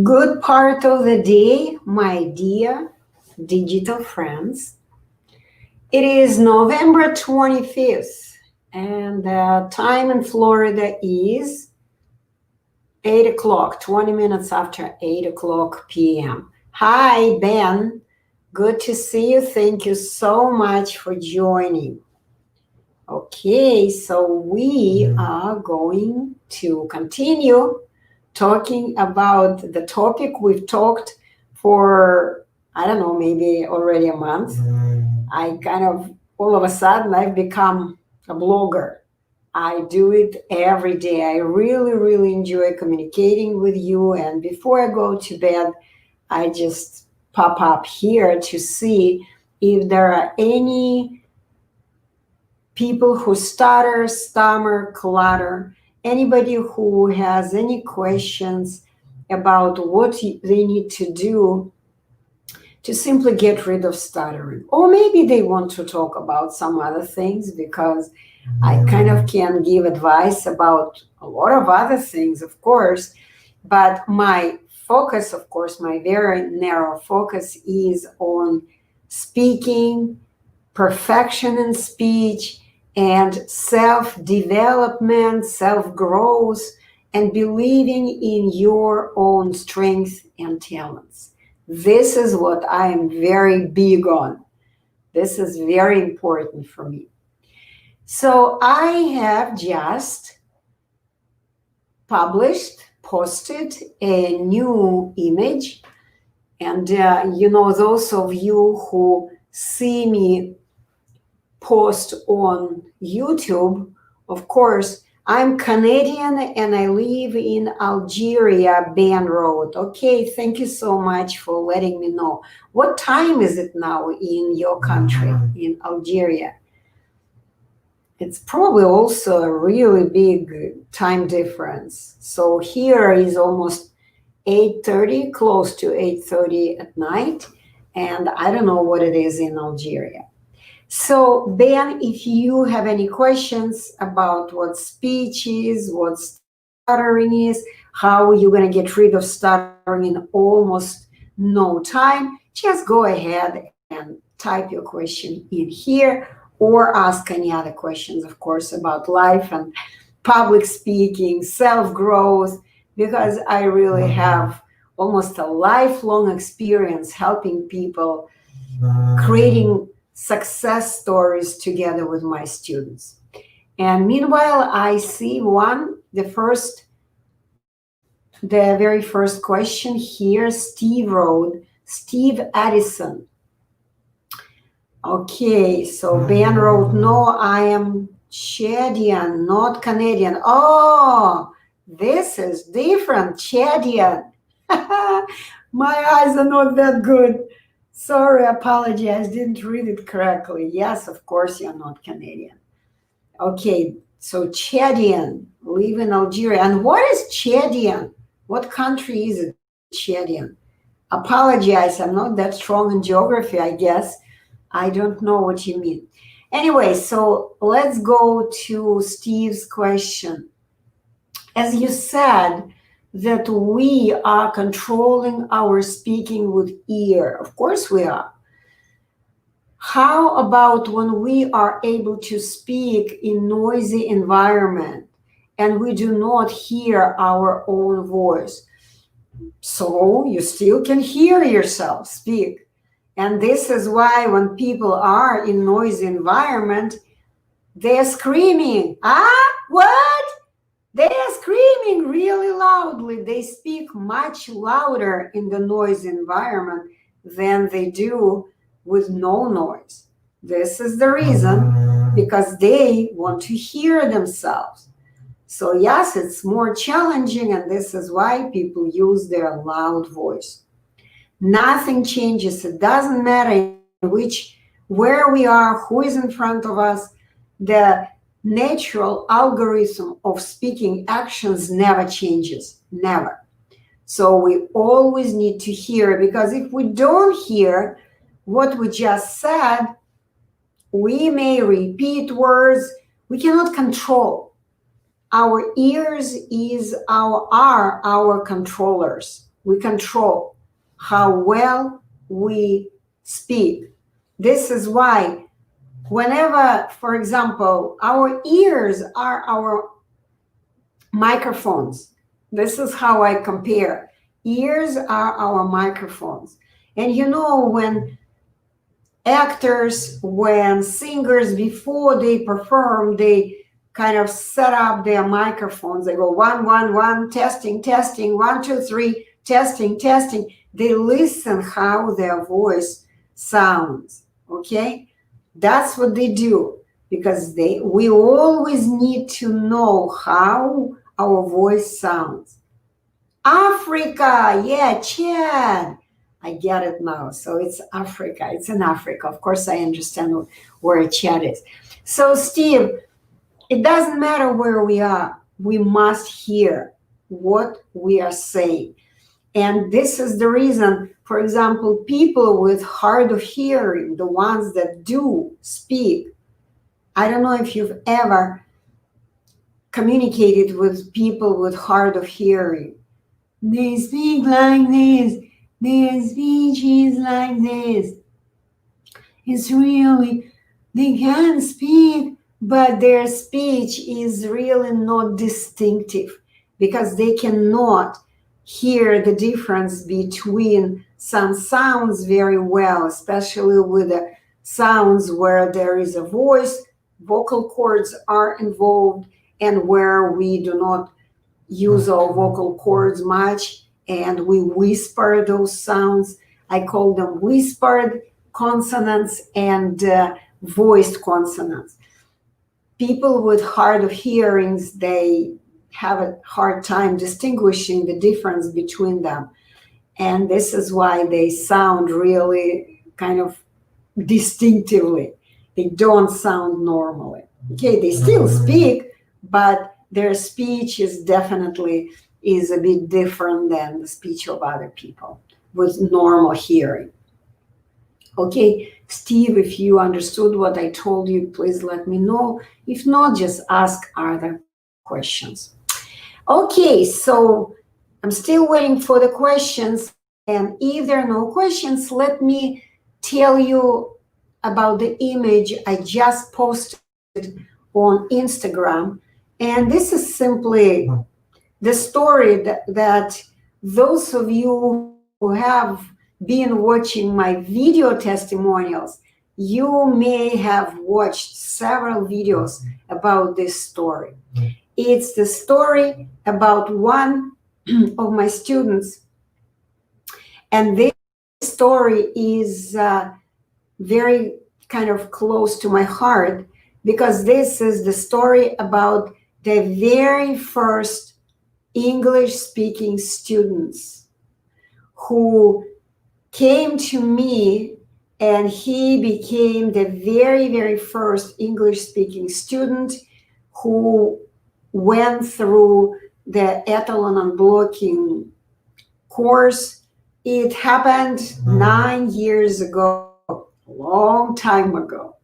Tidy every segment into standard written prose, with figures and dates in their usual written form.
Good part of the day, my dear digital friends. It is November 25th, and the time in Florida is 8 o'clock, 20 minutes after 8 o'clock p.m. Hi, Ben. Good to see you. Thank you so much for joining. Okay, so we are going to continue talking about the topic we've talked for, I don't know, maybe already a month. I kind of, all of a sudden, I've become a blogger. I do it every day. I really enjoy communicating with you. And before I go to bed, I just pop up here to see if there are any people who stutter, stammer, clutter, anybody who has any questions about what they need to do to simply get rid of stuttering. Or maybe they want to talk about some other things, because I kind of can give advice about a lot of other things, of course, but my focus, of course, my very narrow focus is on speaking, perfection in speech, and self-development, self-growth, and believing in your own strength and talents. This is what I am very big on. This is very important for me. So I have just posted a new image. And, those of you who see me post on YouTube, of course, I'm Canadian and I live in Algeria, Ben Road. Okay, thank you so much for letting me know. What time is it now in your country, in Algeria? It's probably also a really big time difference. So here is almost 8:30, close to 8:30 at night, and I don't know what it is in Algeria. So, Ben, if you have any questions about what speech is, what stuttering is, how you're going to get rid of stuttering in almost no time, just go ahead and type your question in here, or ask any other questions, of course, about life and public speaking, self-growth, because I really have almost a lifelong experience helping people, creating success stories together with my students. And meanwhile, I see the very first question here, Steve wrote, Steve Addison. Okay, so Ben wrote, no, I am Chadian, not Canadian. Oh, this is different, Chadian. My eyes are not that good. Sorry, apologize, didn't read it correctly. Yes, of course, you're not Canadian. Okay, so Chadian, live in Algeria. And what is Chadian? What country is it, Chadian? Apologize, I'm not that strong in geography, I guess. I don't know what you mean. Anyway, so let's go to Steve's question. As you said, that we are controlling our speaking with ear. Of course we are. How about when we are able to speak in noisy environment and we do not hear our own voice? So you still can hear yourself speak. And this is why when people are in noisy environment, they're screaming, what? They are screaming really loudly. They speak much louder in the noisy environment than they do with no noise. This is the reason, because they want to hear themselves. So yes, it's more challenging, and this is why people use their loud voice. Nothing changes. It doesn't matter where we are, who is in front of us. The natural algorithm of speaking actions never changes, never. So we always need to hear, because if we don't hear what we just said, we may repeat words we cannot control. Our ears are our controllers. we control how well we speak. This is why whenever, for example, our ears are our microphones. This is how I compare. Ears are our microphones. And you know, when actors, when singers, before they perform, they kind of set up their microphones. They go 1, 1, 1, testing, testing, 1, 2, 3, testing, testing. They listen how their voice sounds, okay? That's what they do, because we always need to know how our voice sounds. Africa, yeah, Chad. I get it now. So it's Africa. It's in Africa. Of course, I understand where Chad is. So, Steve, it doesn't matter where we are. We must hear what we are saying. And this is the reason, for example, people with hard of hearing, the ones that do speak, I don't know if you've ever communicated with people with hard of hearing. They speak like this. Their speech is like this. It's really, they can speak, but their speech is really not distinctive, because they cannot hear the difference between some sounds very well, especially with the sounds where there is a voice, vocal cords are involved, and where we do not use our vocal cords much, and we whisper those sounds. I call them whispered consonants and voiced consonants. People with hard of hearings, they have a hard time distinguishing the difference between them. And this is why they sound really kind of distinctively. They don't sound normally. Okay, they still speak, but their speech is definitely a bit different than the speech of other people with normal hearing. Okay, Steve, if you understood what I told you, please let me know. If not, just ask other questions. Okay, so I'm still waiting for the questions. And if there are no questions, let me tell you about the image I just posted on Instagram. And this is simply the story that those of you who have been watching my video testimonials, you may have watched several videos about this story. It's the story about one of my students. And this story is very kind of close to my heart, because this is the story about the very first English-speaking students who came to me, and he became the very, very first English-speaking student who went through the Etalon Unblocking Course. It happened 9 years ago, a long time ago.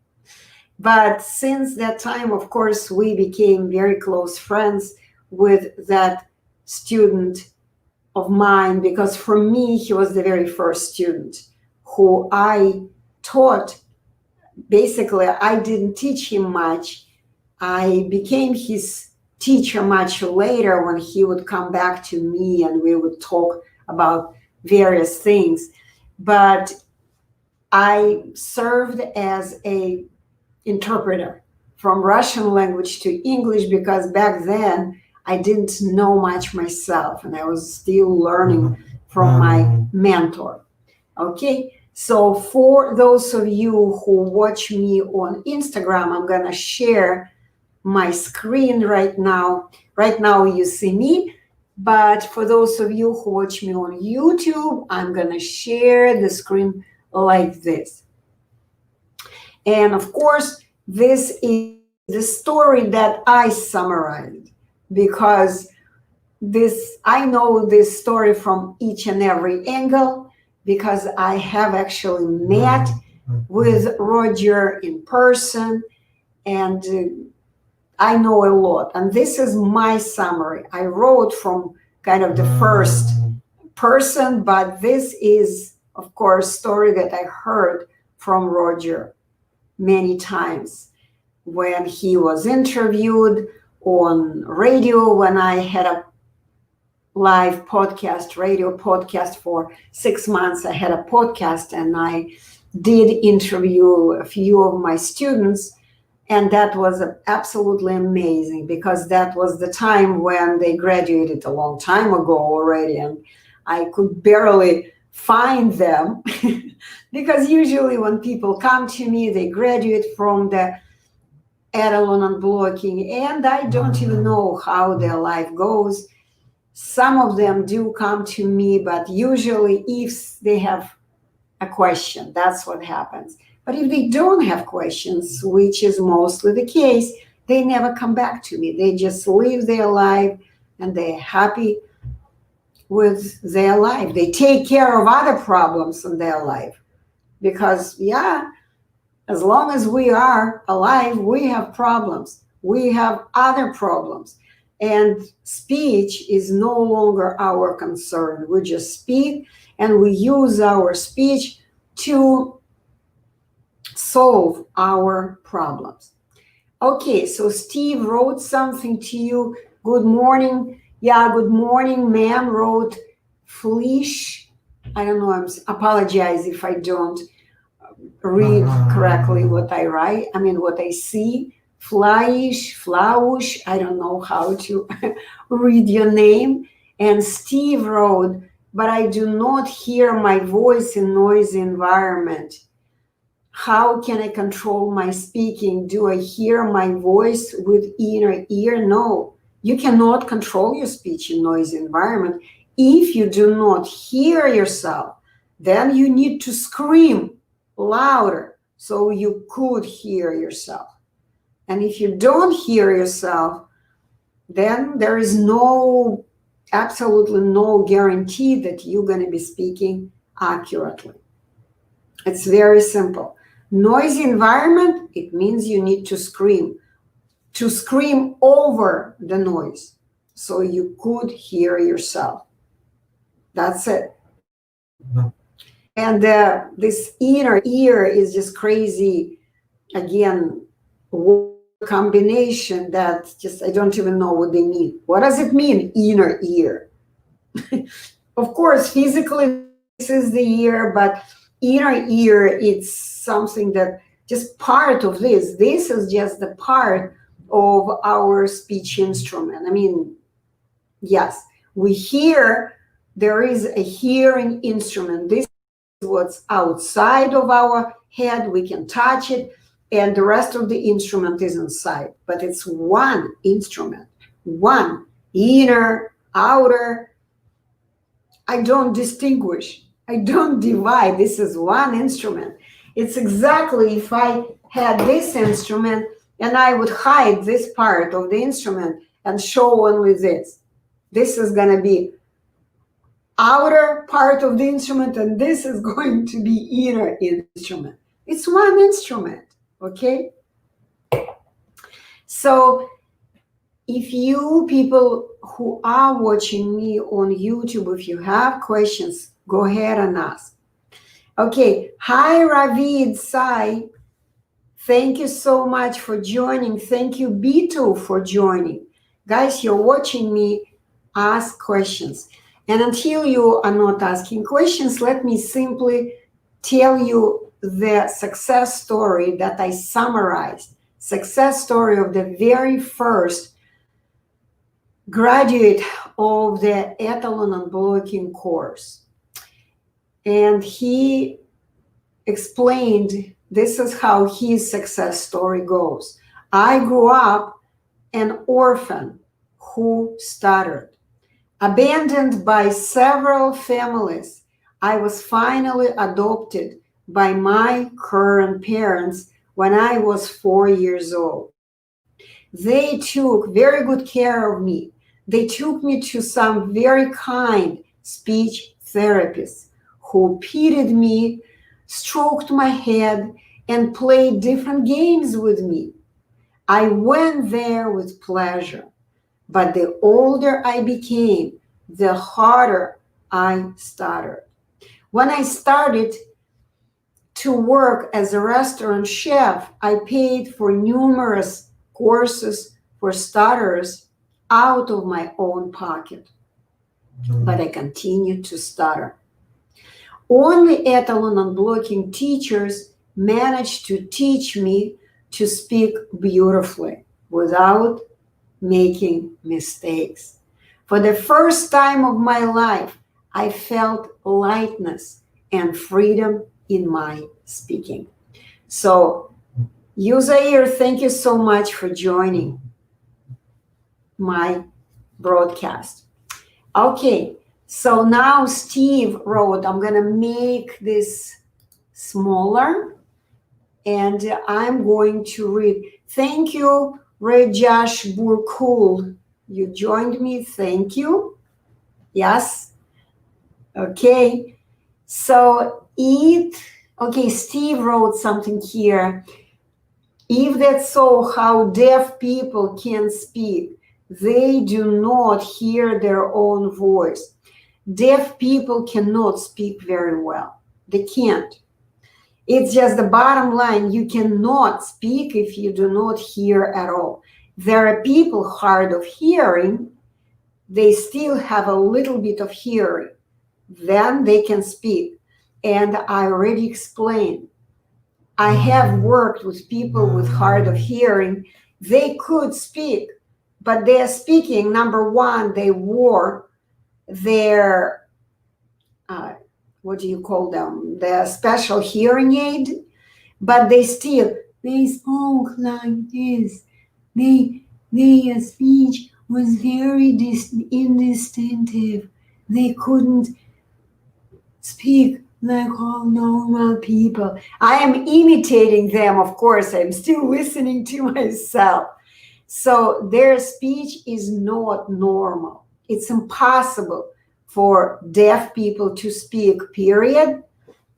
But since that time, of course, we became very close friends with that student of mine, because for me, he was the very first student who I taught. Basically, I didn't teach him much. I became his teacher much later, when he would come back to me and we would talk about various things. But I served as an interpreter from Russian language to English, because back then I didn't know much myself and I was still learning from my mentor. Okay, so for those of you who watch me on Instagram, I'm gonna share my screen right now. Right now you see me, but for those of you who watch me on YouTube, I'm gonna share the screen like this. And of course, this is the story that I summarized, because I know this story from each and every angle, because I have actually met with Roger in person, and I know a lot. And this is my summary. I wrote from kind of the first person, but this is, of course, story that I heard from Roger many times when he was interviewed on radio, when I had a live podcast, radio podcast for 6 months. I had a podcast and I did interview a few of my students, and that was absolutely amazing because that was the time when they graduated a long time ago already, and I could barely find them because usually when people come to me, they graduate from the Etalon Unblocking, and I don't even know how their life goes. Some of them do come to me, but usually if they have a question, that's what happens. But if they don't have questions, which is mostly the case, they never come back to me. They just live their life and they're happy with their life. They take care of other problems in their life because, yeah, as long as we are alive, we have problems. We have other problems. And speech is no longer our concern. We just speak and we use our speech to solve our problems. Okay, so Steve wrote something to you. Good morning. Yeah, good morning, ma'am, wrote Fleesh. I don't know, I apologize if I don't read correctly what I write. I mean, what I see. Flyish, Flaush, I don't know how to read your name. And Steve wrote, but I do not hear my voice in noisy environment. How can I control my speaking? Do I hear my voice with inner ear? No, you cannot control your speech in noisy environment. If you do not hear yourself, then you need to scream louder so you could hear yourself. And if you don't hear yourself, then there is absolutely no guarantee that you're going to be speaking accurately. It's very simple. Noisy environment, it means you need to scream over the noise so you could hear yourself. That's it. And this inner ear is just crazy, again, combination that just I don't even know what they mean. What does it mean, inner ear? Of course, physically this is the ear, but inner ear, it's something that just part of this. This is just the part of our speech instrument. I mean, yes, we hear, there is a hearing instrument. This is what's outside of our head. We can touch it. And the rest of the instrument is inside. But it's one instrument, one, inner, outer. I don't distinguish. I don't divide. This is one instrument. It's exactly if I had this instrument and I would hide this part of the instrument and show only this. This is going to be outer part of the instrument and this is going to be inner instrument. It's one instrument. Okay, so if you people who are watching me on YouTube, if you have questions, go ahead and ask. Okay, hi Ravid Sai, thank you so much for joining. Thank you Bito for joining. Guys, you're watching me, ask questions. And until you are not asking questions, let me simply tell you the success story that I summarized, success story of the very first graduate of the Etalon Unblocking Course. And he explained this is how his success story goes. I grew up an orphan who stuttered. Abandoned by several families, I was finally adopted by my current parents when I was 4 years old. They took very good care of me. They took me to some very kind speech therapists who petted me, stroked my head, and played different games with me. I went there with pleasure, but the older I became, the harder I stuttered. When I started to work as a restaurant chef, I paid for numerous courses for stutterers out of my own pocket, but I continued to stutter. Only Etalon Unblocking teachers managed to teach me to speak beautifully without making mistakes. For the first time of my life, I felt lightness and freedom in my speaking. So, Uzair, thank you so much for joining my broadcast. Okay, so now Steve wrote, I'm going to make this smaller, and I'm going to read. Thank you, Rajesh Burkul. You joined me. Thank you. Yes. Okay. So Steve wrote something here. If that's so, how deaf people can speak. They do not hear their own voice. Deaf people cannot speak very well. They can't. It's just the bottom line. You cannot speak if you do not hear at all. There are people hard of hearing. They still have a little bit of hearing. Then they can speak. And I already explained. I have worked with people with hard of hearing. They could speak, but they're speaking, number one, they wore their, what do you call them? Their special hearing aid, but they spoke like this. Their speech was very indistinctive. They couldn't speak like all normal people. I am imitating them, of course. I'm still listening to myself. So their speech is not normal. It's impossible for deaf people to speak, period.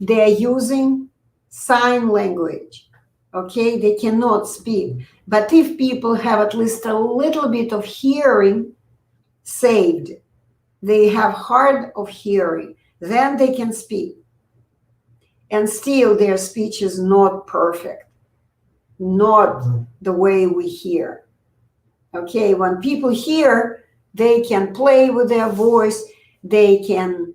They're using sign language. Okay, they cannot speak. But if people have at least a little bit of hearing saved, they have hard of hearing, then they can speak. And still their speech is not perfect, not the way we hear. Okay, when people hear, they can play with their voice, they can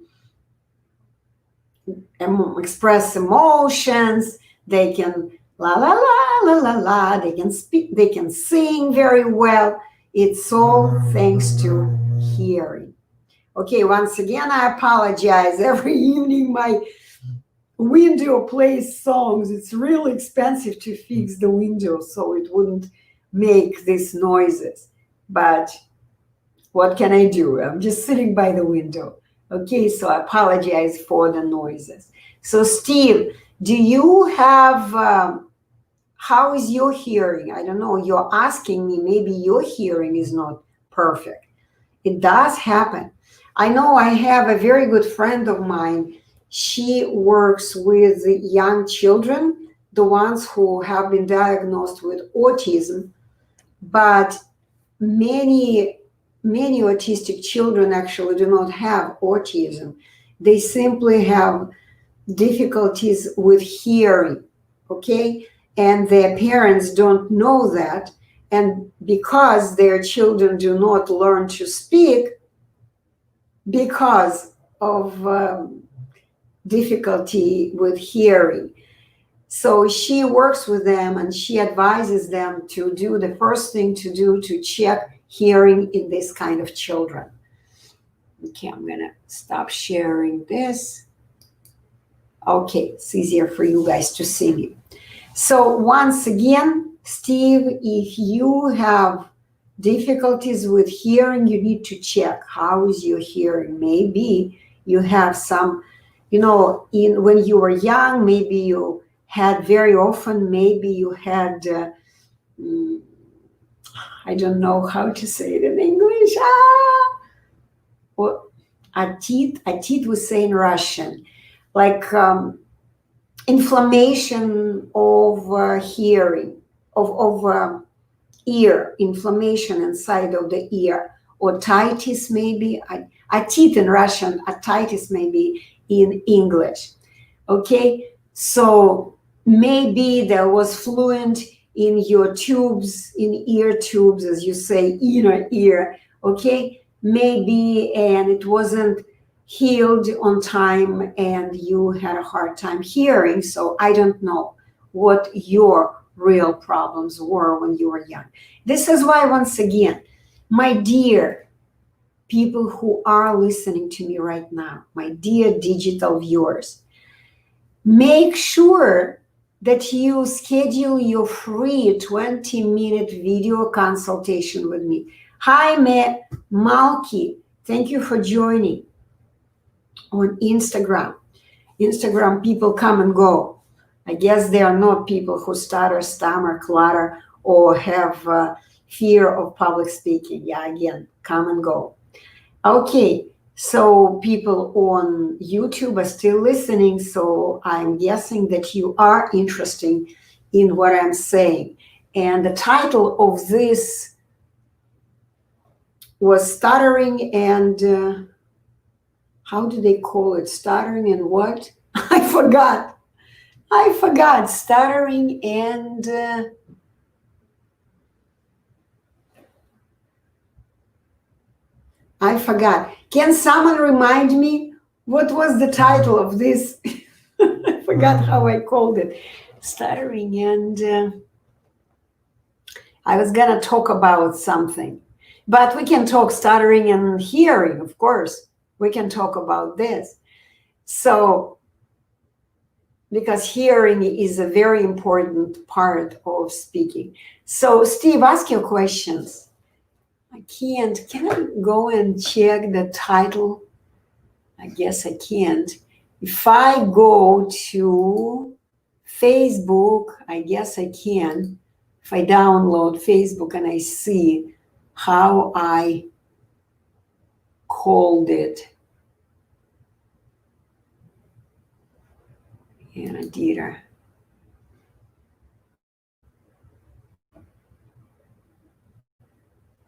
express emotions, they can la la la la la la, they can speak, they can sing very well. It's all thanks to hearing. Okay, once again, I apologize. Every evening my window plays songs. It's really expensive to fix the window so it wouldn't make these noises. But what can I do? I'm just sitting by the window. Okay, so I apologize for the noises. So Steve, do you have, how is your hearing? I don't know, you're asking me, maybe your hearing is not perfect. It does happen. I know I have a very good friend of mine. She works with young children, the ones who have been diagnosed with autism, but many autistic children actually do not have autism. They simply have difficulties with hearing, okay? And their parents don't know that. And because their children do not learn to speak because of difficulty with hearing. So she works with them and she advises them to do the first thing to do to check hearing in this kind of children. Okay, I'm gonna stop sharing this. Okay, it's easier for you guys to see me. So once again, Steve, if you have difficulties with hearing, you need to check how is your hearing. Maybe you have some, you know, when you were young, maybe you had very often, maybe you had, I don't know how to say it in English. Or atit we say in Russian, like inflammation of hearing, of ear, inflammation inside of the ear, or otitis maybe. Atit in Russian, atitis maybe in English. Okay, so maybe there was fluent in your tubes, in ear tubes, as you say, inner ear. Okay, maybe, and it wasn't healed on time and you had a hard time hearing. So I don't know what your real problems were when you were young. This is why, once again, my dear people who are listening to me right now, my dear digital viewers, make sure that you schedule your free 20-minute video consultation with me. Hi, Malki. Thank you for joining on Instagram. Instagram people come and go. I guess they are not people who stutter, stammer, clutter, or have fear of public speaking. Yeah, again, come and go. Okay, so people on YouTube are still listening, so I'm guessing that you are interested in what I'm saying. And the title of this was Stuttering and how do they call it? Stuttering and what? I forgot. Stuttering and I forgot. Can someone remind me what was the title of this? I forgot how I called it. Stuttering and I was gonna talk about something, but we can talk stuttering and hearing, of course. We can talk about this. So, because hearing is a very important part of speaking. So, Steve, ask your questions. I can't. Can I go and check the title? I guess I can't. If I go to Facebook, I guess I can. If I download Facebook and I see how I called it. Yeah, Deeter.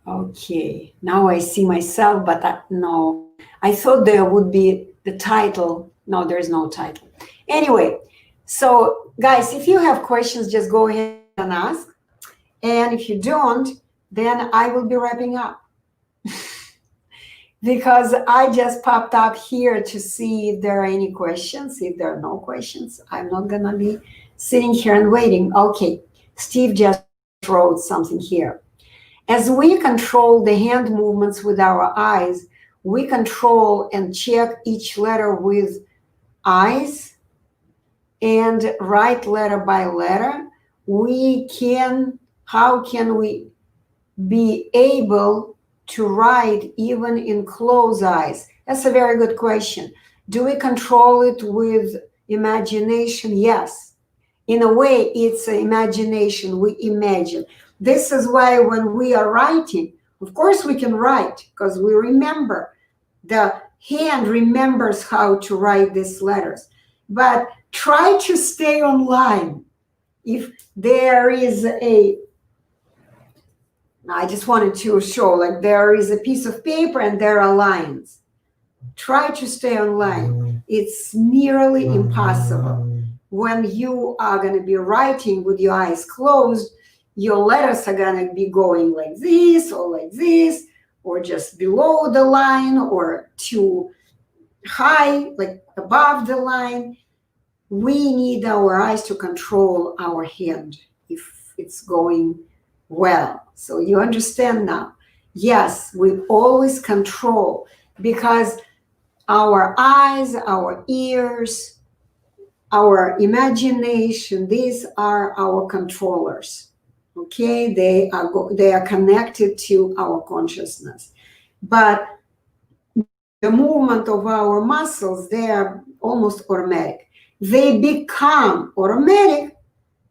Okay, now I see myself, but no. I thought there would be the title. No, there's no title. Anyway, so guys, if you have questions, just go ahead and ask. And if you don't, then I will be wrapping up. Because I just popped up here to see if there are any questions. If there are no questions, I'm not going to be sitting here and waiting. Okay, Steve just wrote something here. As we control the hand movements with our eyes, we control and check each letter with eyes and write letter by letter. How can we be able to write even in closed eyes? That's a very good question. Do we control it with imagination? Yes. In a way, it's imagination. We imagine. This is why when we are writing, of course we can write because we remember. The hand remembers how to write these letters. But try to stay online. If there is I just wanted to show, like there is a piece of paper and there are lines. Try to stay online. It's nearly impossible. When you are going to be writing with your eyes closed, your letters are going to be going like this, or just below the line, or too high, like above the line. We need our eyes to control our hand if it's going well. So you understand now. Yes, we always control, because our eyes, our ears, our imagination, these are our controllers. Okay, they are connected to our consciousness. But the movement of our muscles, they are almost automatic. They become automatic,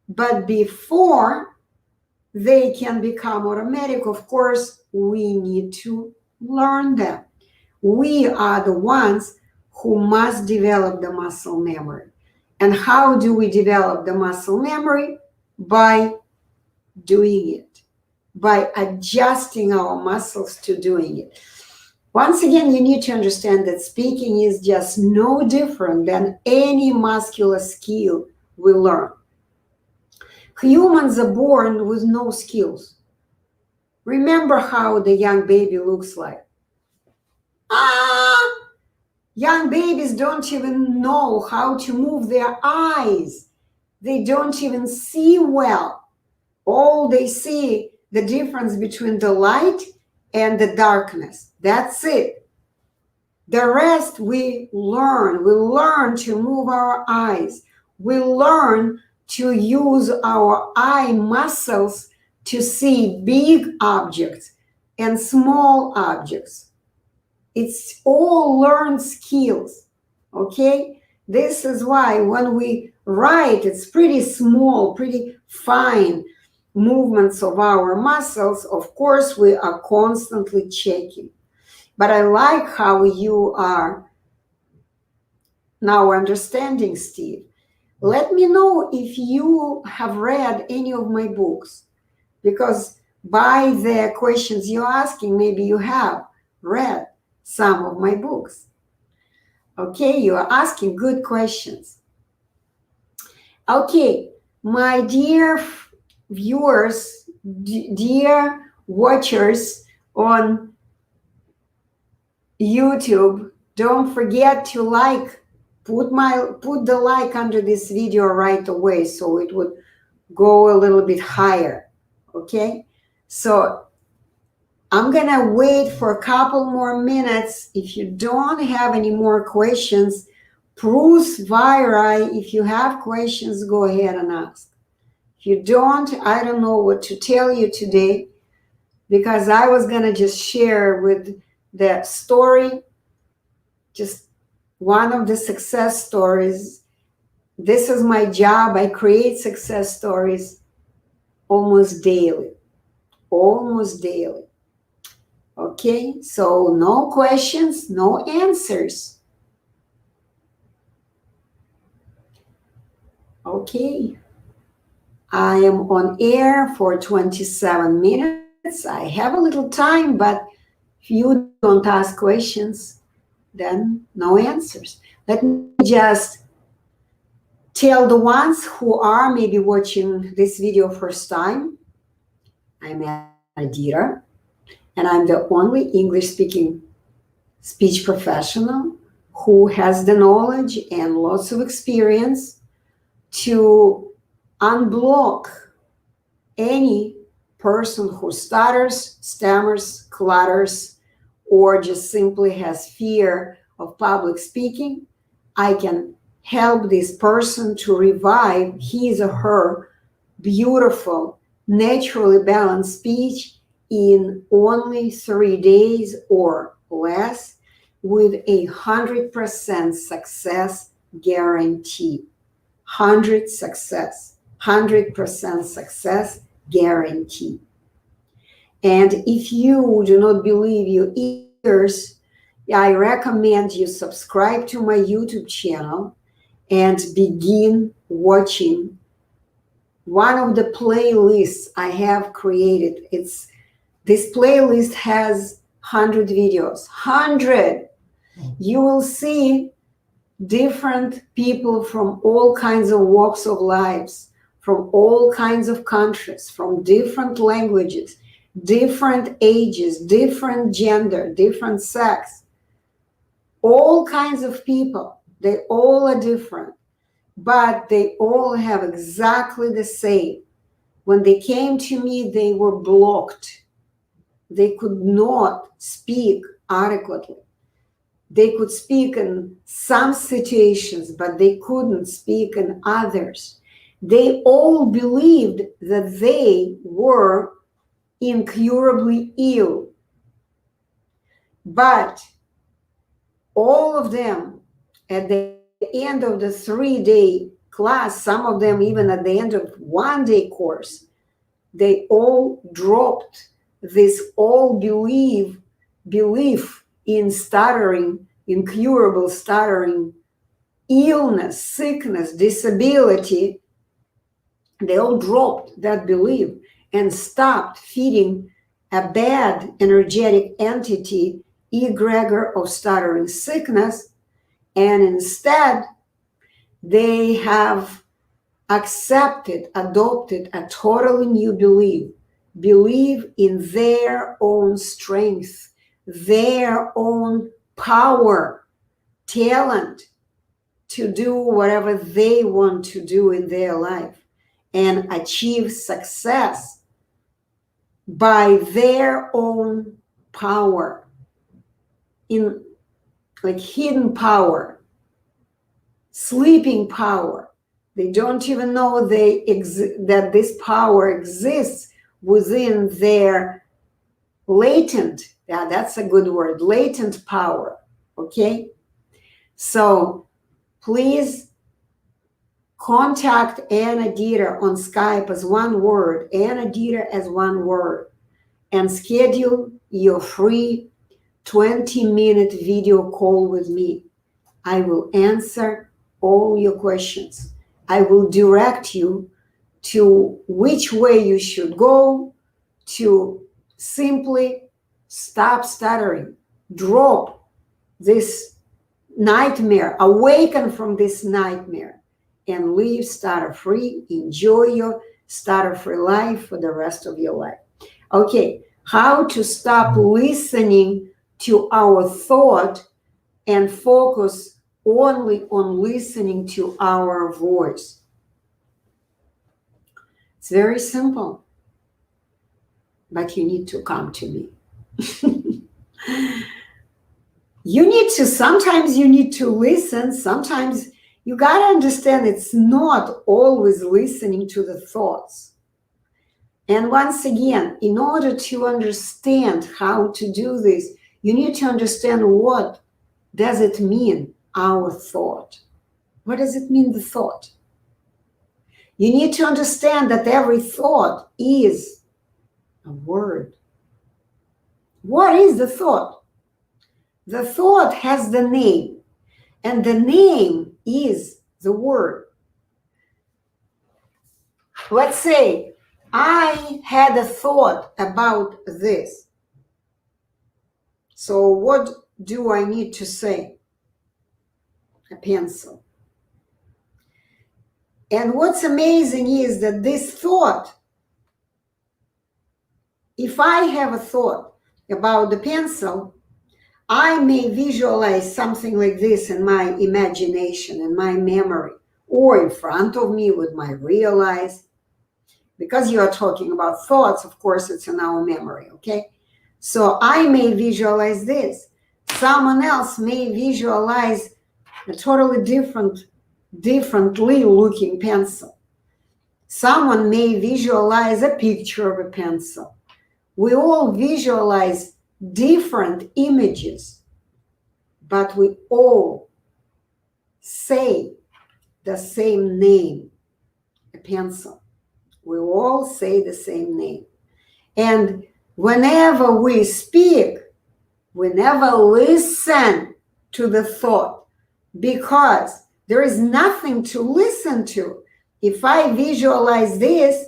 but before they can become automatic, of course, we need to learn them. We are the ones who must develop the muscle memory. And how do we develop the muscle memory? By doing it, by adjusting our muscles to doing it. Once again, you need to understand that speaking is just no different than any muscular skill we learn. Humans are born with no skills. Remember how the young baby looks like. Young babies don't even know how to move their eyes. They don't even see well. All they see, the difference between the light and the darkness. That's it. The rest we learn. We learn to move our eyes. We learn to use our eye muscles to see big objects and small objects. It's all learned skills, okay? This is why when we write, it's pretty small, pretty fine movements of our muscles. Of course, we are constantly checking. But I like how you are now understanding, Steve. Let me know if you have read any of my books, because by the questions you're asking, maybe you have read some of my books. Okay, you are asking good questions. Okay, my dear viewers, dear watchers on YouTube, don't forget to like, put the like under this video right away so it would go a little bit higher. Okay, so I'm gonna wait for a couple more minutes. If you don't have any more questions, Bruce Viri, if you have questions, go ahead and ask. If you don't, I don't know what to tell you today, because I was gonna just share with the story, just one of the success stories. This is my job. I create success stories almost daily. Okay, so no questions, no answers. Okay, I am on air for 27 minutes. I have a little time, but if you don't ask questions, then no answers. Let me just tell the ones who are maybe watching this video first time. I'm Deeter, and I'm the only English-speaking speech professional who has the knowledge and lots of experience to unblock any person who stutters, stammers, clutters, or just simply has fear of public speaking. I can help this person to revive his or her beautiful, naturally balanced speech in only 3 days or less, with 100% success guarantee. 100% success guarantee. And if you do not believe your ears, I recommend you subscribe to my YouTube channel and begin watching one of the playlists I have created. This playlist has 100 videos. 100! You will see different people from all kinds of walks of lives, from all kinds of countries, from different languages, different ages, different gender, different sex, all kinds of people. They all are different, but they all have exactly the same. When they came to me, they were blocked. They could not speak adequately. They could speak in some situations, but they couldn't speak in others. They all believed that they were incurably ill. But all of them, at the end of the 3-day class, some of them even at the end of 1-day course, they all dropped this all belief in stuttering, incurable stuttering, illness, sickness, disability. They all dropped that belief and stopped feeding a bad energetic entity egregor of stuttering sickness, and instead they have accepted, adopted a totally new belief in their own strength, their own power, talent to do whatever they want to do in their life and achieve success by their own power, in like hidden power, sleeping power. They don't even know that this power exists within their latent, yeah, that's a good word, latent power, okay? So please contact Anna Deeter on Skype as one word, Anna Deeter as one word, and schedule your free 20-minute video call with me. I will answer all your questions. I will direct you to which way you should go to simply stop stuttering, drop this nightmare, awaken from this nightmare, and live stutter-free. Enjoy your stutter-free life for the rest of your life. Okay, how to stop listening to our thought and focus only on listening to our voice. It's very simple, but you need to come to me. Sometimes you need to listen. Sometimes you got to understand it's not always listening to the thoughts. And once again, in order to understand how to do this, you need to understand what does it mean, our thought. What does it mean, the thought? You need to understand that every thought is a word. What is the thought? The thought has the name, and the name is the word. Let's say I had a thought about this. So what do I need to say? A pencil. And what's amazing is that this thought, if I have a thought about the pencil, I may visualize something like this in my imagination, in my memory, or in front of me with my real eyes. Because you are talking about thoughts, of course, it's in our memory, okay? So I may visualize this. Someone else may visualize a totally differently looking pencil. Someone may visualize a picture of a pencil. We all visualize different images, but we all say the same name, a pencil. We all say the same name. And whenever we speak, we never listen to the thought, because there is nothing to listen to. If I visualize this,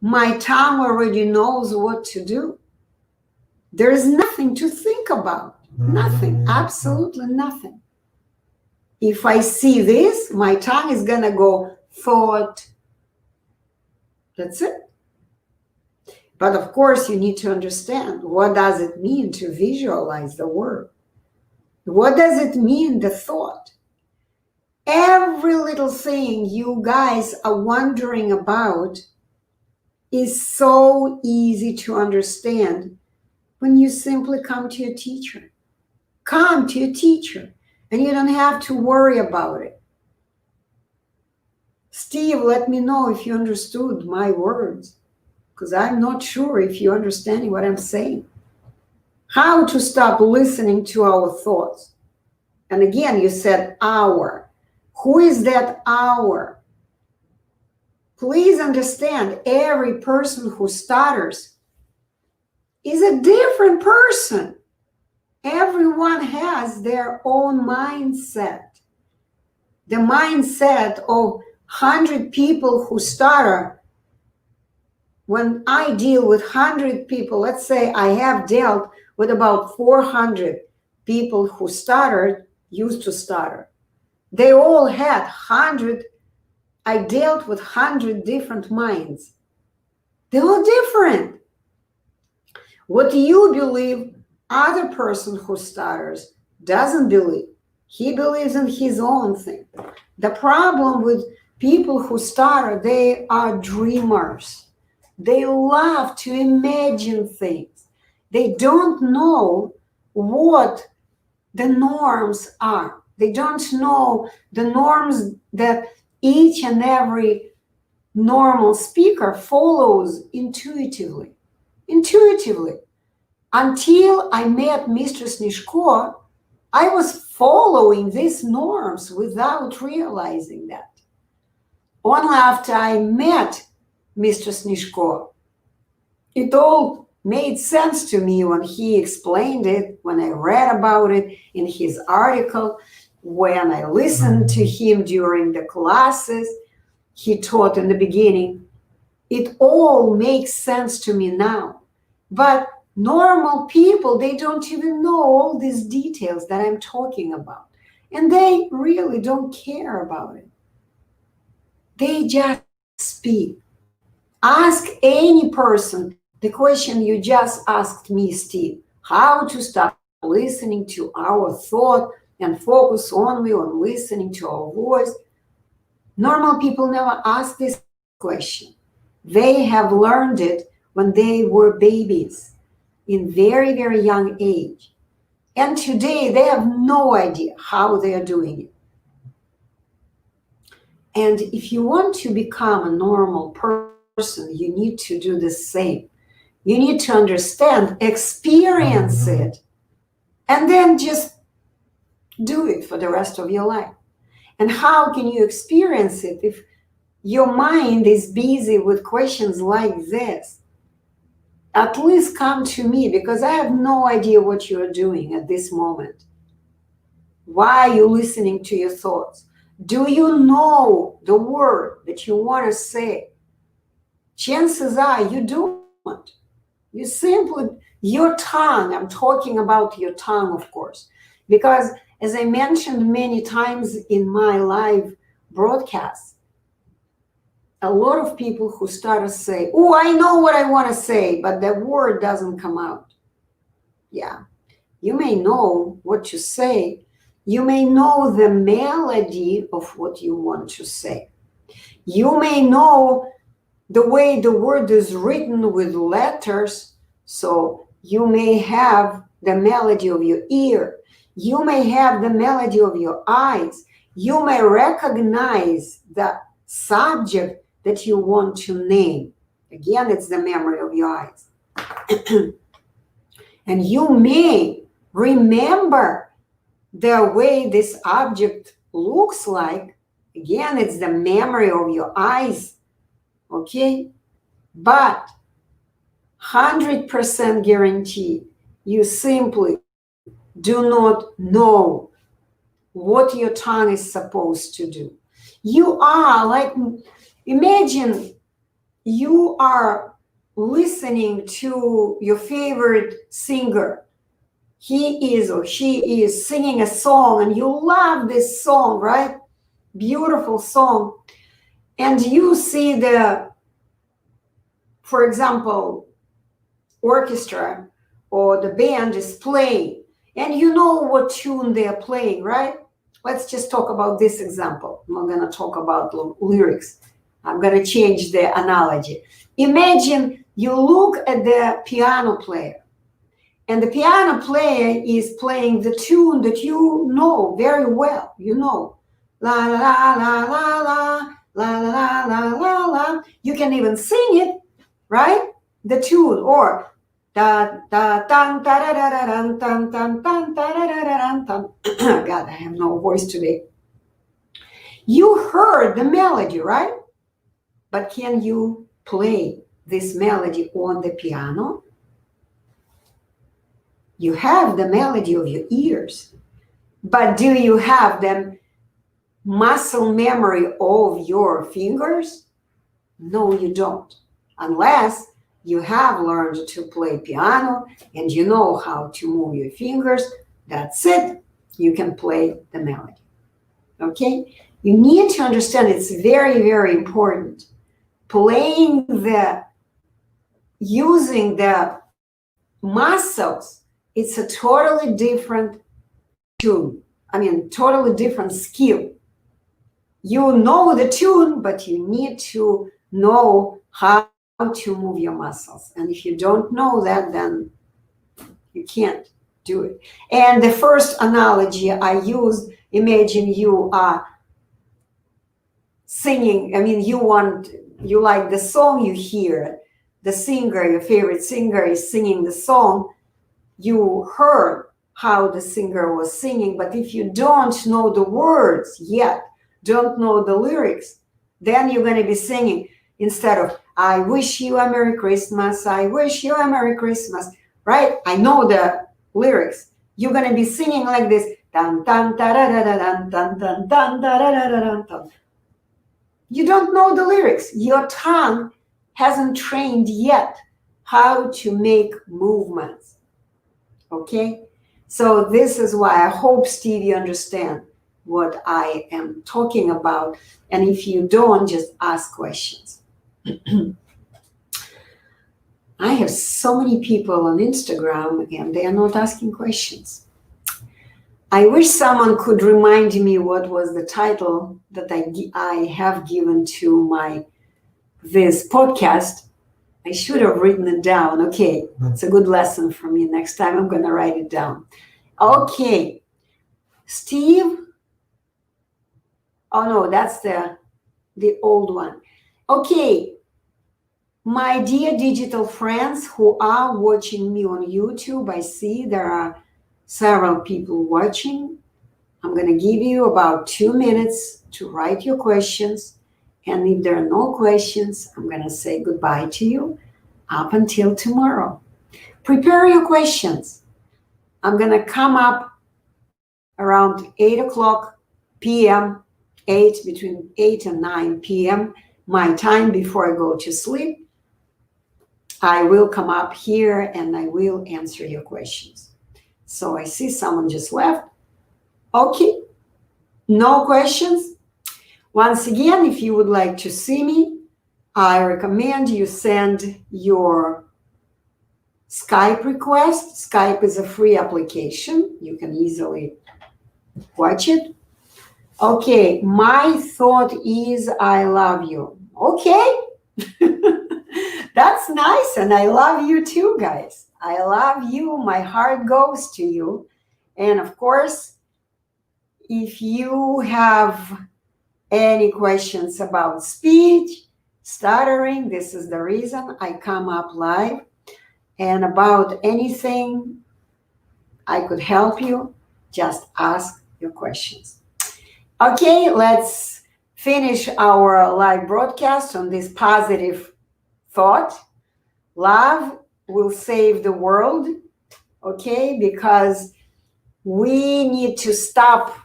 my tongue already knows what to do. There is nothing to think about. Nothing, absolutely nothing. If I see this, my tongue is going to go thought. That's it. But of course, you need to understand, what does it mean to visualize the word? What does it mean, the thought? Every little thing you guys are wondering about is so easy to understand when you simply come to your teacher. Come to your teacher, and you don't have to worry about it. Steve, let me know if you understood my words, because I'm not sure if you're understanding what I'm saying. How to stop listening to our thoughts. And again, you said our. Who is that our? Please understand, every person who stutters is a different person. Everyone has their own mindset. The mindset of 100 people who stutter. When I deal with 100 people, let's say I have dealt with about 400 people who used to stutter. They all had 100, I dealt with 100 different minds. They're all different. What you believe, other person who stutters doesn't believe. He believes in his own thing. The problem with people who stutter, they are dreamers. They love to imagine things. They don't know what the norms are. They don't know the norms that each and every normal speaker follows intuitively. Intuitively. Until I met Mr. Snezhko, I was following these norms without realizing that. Only after I met Mr. Snezhko, it all made sense to me when he explained it, when I read about it in his article, when I listened to him during the classes he taught in the beginning. It all makes sense to me now. But normal people, they don't even know all these details that I'm talking about. And they really don't care about it. They just speak. Ask any person the question you just asked me, Steve. How to stop listening to our thought and focus only on listening to our voice. Normal people never ask this question. They have learned it when they were babies in very, very young age. And today they have no idea how they are doing it. And if you want to become a normal person, you need to do the same. You need to understand, experience it, and then just do it for the rest of your life. And how can you experience it if your mind is busy with questions like this? At least come to me, because I have no idea what you're doing at this moment. Why are you listening to your thoughts? Do you know the word that you want to say? Chances are you don't. You simply, your tongue, I'm talking about your tongue, of course, because as I mentioned many times in my live broadcasts, a lot of people who start to say, oh, I know what I want to say, but the word doesn't come out. Yeah, you may know what to say. You may know the melody of what you want to say. You may know the way the word is written with letters, so you may have the melody of your ear. You may have the melody of your eyes. You may recognize the subject that you want to name. Again, it's the memory of your eyes. And you may remember the way this object looks like. Again, it's the memory of your eyes. Okay? But 100% guarantee, you simply do not know what your tongue is supposed to do. You are like, imagine you are listening to your favorite singer. He is or she is singing a song and you love this song, right? Beautiful song. And you see the, for example, orchestra or the band is playing, and you know what tune they're playing, right? Let's just talk about this example. I'm not going to talk about lyrics. I'm going to change the analogy. Imagine you look at the piano player, and the piano player is playing the tune that you know very well. You know, la la la la la la la la la la. You can even sing it, right? The tune, or da da tan ta da da da tan tan tan ta da da da tan. God, I have no voice today. You heard the melody, right? But can you play this melody on the piano? You have the melody of your ears, but do you have the muscle memory of your fingers? No, you don't. Unless you have learned to play piano and you know how to move your fingers, that's it. You can play the melody. Okay? You need to understand it's very, very important. Using the muscles, it's a totally different tune. Totally different skill. You know the tune, but you need to know how to move your muscles. And if you don't know that, then you can't do it. And the first analogy I used, imagine you are singing. You like the song, you hear the singer, your favorite singer is singing the song. You heard how the singer was singing, but if you don't know the words yet, don't know the lyrics, then you're going to be singing instead of, I wish you a Merry Christmas, I wish you a Merry Christmas, right? I know the lyrics. You're going to be singing like this. Dun, dun, da, da, da, da, dun, dun, dun, dun, da, da, da, da, dun. You don't know the lyrics. Your tongue hasn't trained yet how to make movements. Okay? So this is why I hope, Steve, you understand what I am talking about. And if you don't, just ask questions. I have so many people on Instagram and they are not asking questions. I wish someone could remind me what was the title that I have given to this podcast. I should have written it down. Okay, it's a good lesson for me. Next time I'm going to write it down. Okay, Steve. Oh no, that's the old one. Okay, my dear digital friends who are watching me on YouTube, I see there are several people watching. I'm going to give you about 2 minutes to write your questions. And if there are no questions, I'm going to say goodbye to you up until tomorrow. Prepare your questions. I'm going to come up around 8 o'clock p.m., between 8 and 9 p.m., my time before I go to sleep. I will come up here and I will answer your questions. So I see someone just left. Okay, no questions. Once again, if you would like to see me, I recommend you send your Skype request. Skype is a free application. You can easily watch it. Okay, my thought is I love you. Okay, that's nice. And I love you too, guys. I love you. My heart goes to you. And of course, if you have any questions about speech, stuttering, this is the reason I come up live. And about anything I could help you, just ask your questions. Okay, let's finish our live broadcast on this positive thought. Love will save the world, okay? Because we need to stop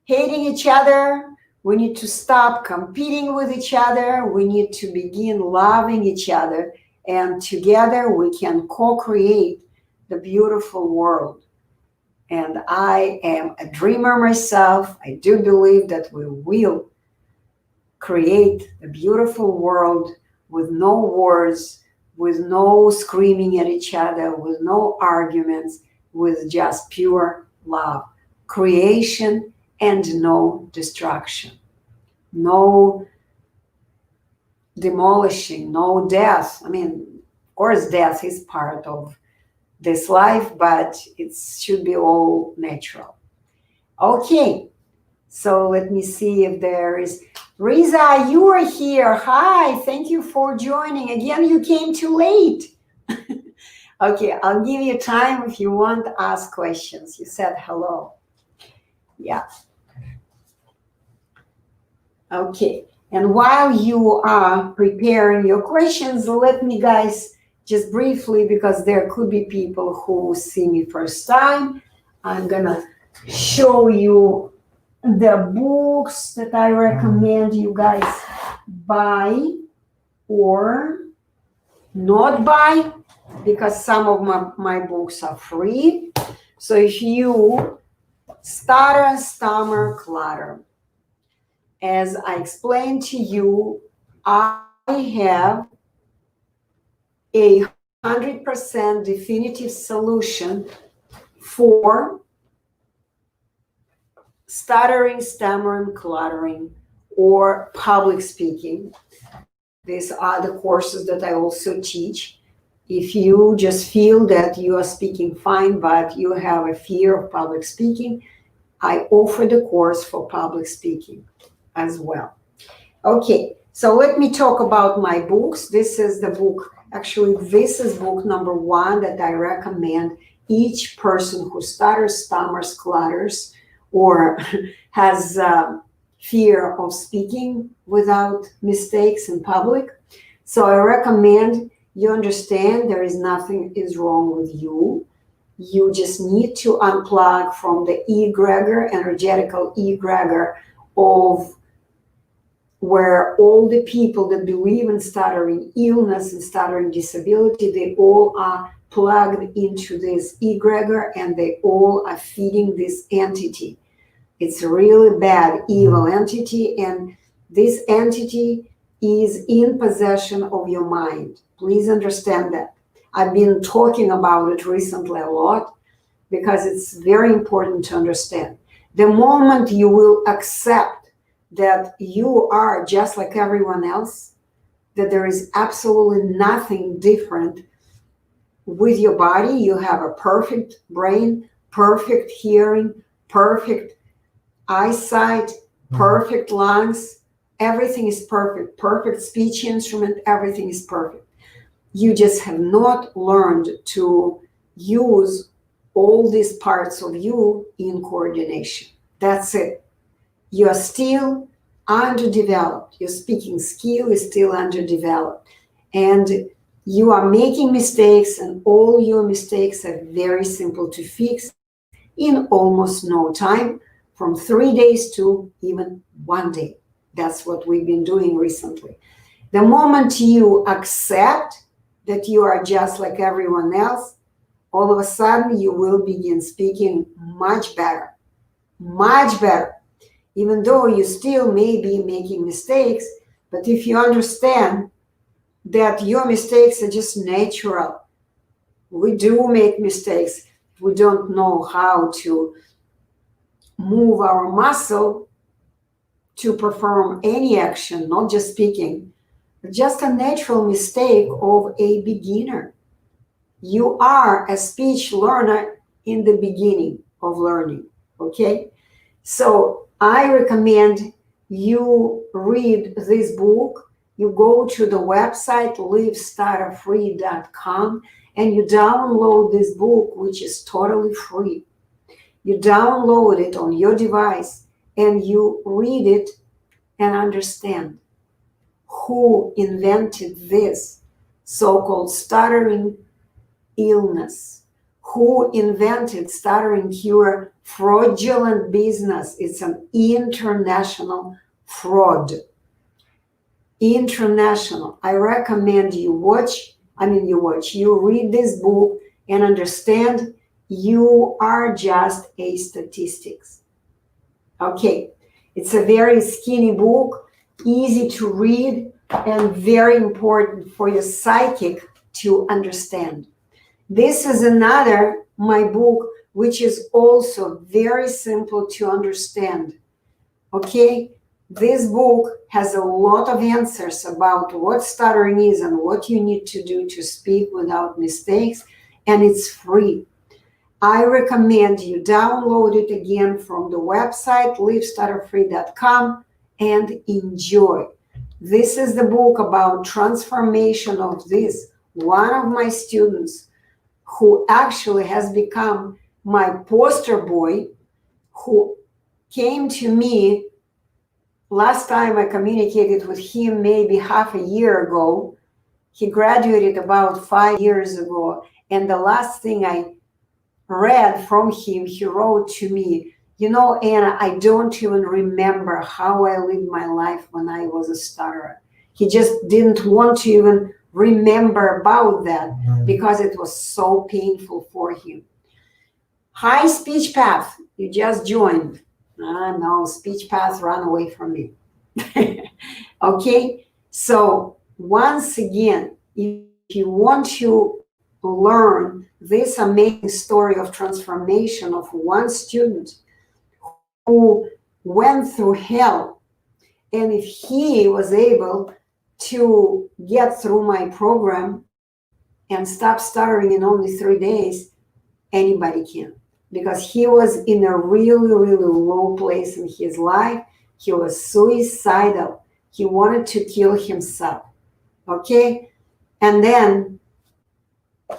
hating each other. We need to stop competing with each other. We need to begin loving each other. And together we can co-create the beautiful world. And I am a dreamer myself. I do believe that we will create a beautiful world with no wars, with no screaming at each other, with no arguments, with just pure love, creation, and no destruction, no demolishing, no death. I mean, of course, death is part of this life, but it should be all natural. Okay, so let me see if there is. Riza, you are here. Hi, thank you for joining. Again, you came too late. Okay, I'll give you time if you want to ask questions. You said hello. Yeah. Okay, and while you are preparing your questions, let me, guys, just briefly, because there could be people who see me first time, I'm gonna show you the books that I recommend you guys buy or not buy, because some of my books are free. So if you stutter, stammer, clutter, as I explained to you, I have a 100% definitive solution for stuttering, stammering, cluttering, or public speaking. These are the courses that I also teach. If you just feel that you are speaking fine, but you have a fear of public speaking, I offer the course for public speaking as well. Okay, so let me talk about my books. This is the book, actually, this is book number 1 that I recommend each person who stutters, stammers, clutters, or has fear of speaking without mistakes in public. So I recommend you understand there is nothing is wrong with you. You just need to unplug from the egregor, energetical egregor of where all the people that believe in stuttering illness and stuttering disability, they all are plugged into this egregor and they all are feeding this entity. It's a really bad, evil entity, and this entity is in possession of your mind. Please understand that. I've been talking about it recently a lot because it's very important to understand. The moment you will accept that you are just like everyone else, that there is absolutely nothing different with your body, you have a perfect brain, perfect hearing, perfect eyesight, perfect lungs, everything is perfect, perfect speech instrument, everything is perfect. You just have not learned to use all these parts of you in coordination. That's it. You are still underdeveloped. Your speaking skill is still underdeveloped. And you are making mistakes, and all your mistakes are very simple to fix in almost no time, from 3 days to even 1 day. That's what we've been doing recently. The moment you accept that you are just like everyone else, all of a sudden you will begin speaking much better, much better. Even though you still may be making mistakes, but if you understand that your mistakes are just natural, we do make mistakes. We don't know how to move our muscle to perform any action, not just speaking, but just a natural mistake of a beginner. You are a speech learner in the beginning of learning, okay? So I recommend you read this book. You go to the website livestutterfree.com and you download this book, which is totally free. You download it on your device and you read it and understand who invented this so-called stuttering illness, who invented stuttering cure fraudulent business. It's an international fraud. International. I recommend you read this book and understand you are just a statistics. Okay, it's a very skinny book, easy to read, and very important for your psychic to understand. This is another, my book, which is also very simple to understand. Okay, this book has a lot of answers about what stuttering is and what you need to do to speak without mistakes, and it's free. I recommend you download it again from the website, livestutterfree.com, and enjoy. This is the book about transformation of this. One of my students who actually has become my poster boy, who came to me last time I communicated with him maybe half a year ago. He graduated about 5 years ago, and the last thing I read from him, he wrote to me, you know, Anna, I don't even remember how I lived my life when I was a stutterer. He just didn't want to even remember about that because it was so painful for him. Hi, Speech Path. You just joined. No, Speech Path ran away from me. Okay, so once again, if you want to learn this amazing story of transformation of one student who went through hell, and if he was able to get through my program and stop stuttering in only 3 days, anybody can. Because he was in a really, really low place in his life. He was suicidal. He wanted to kill himself. Okay? And then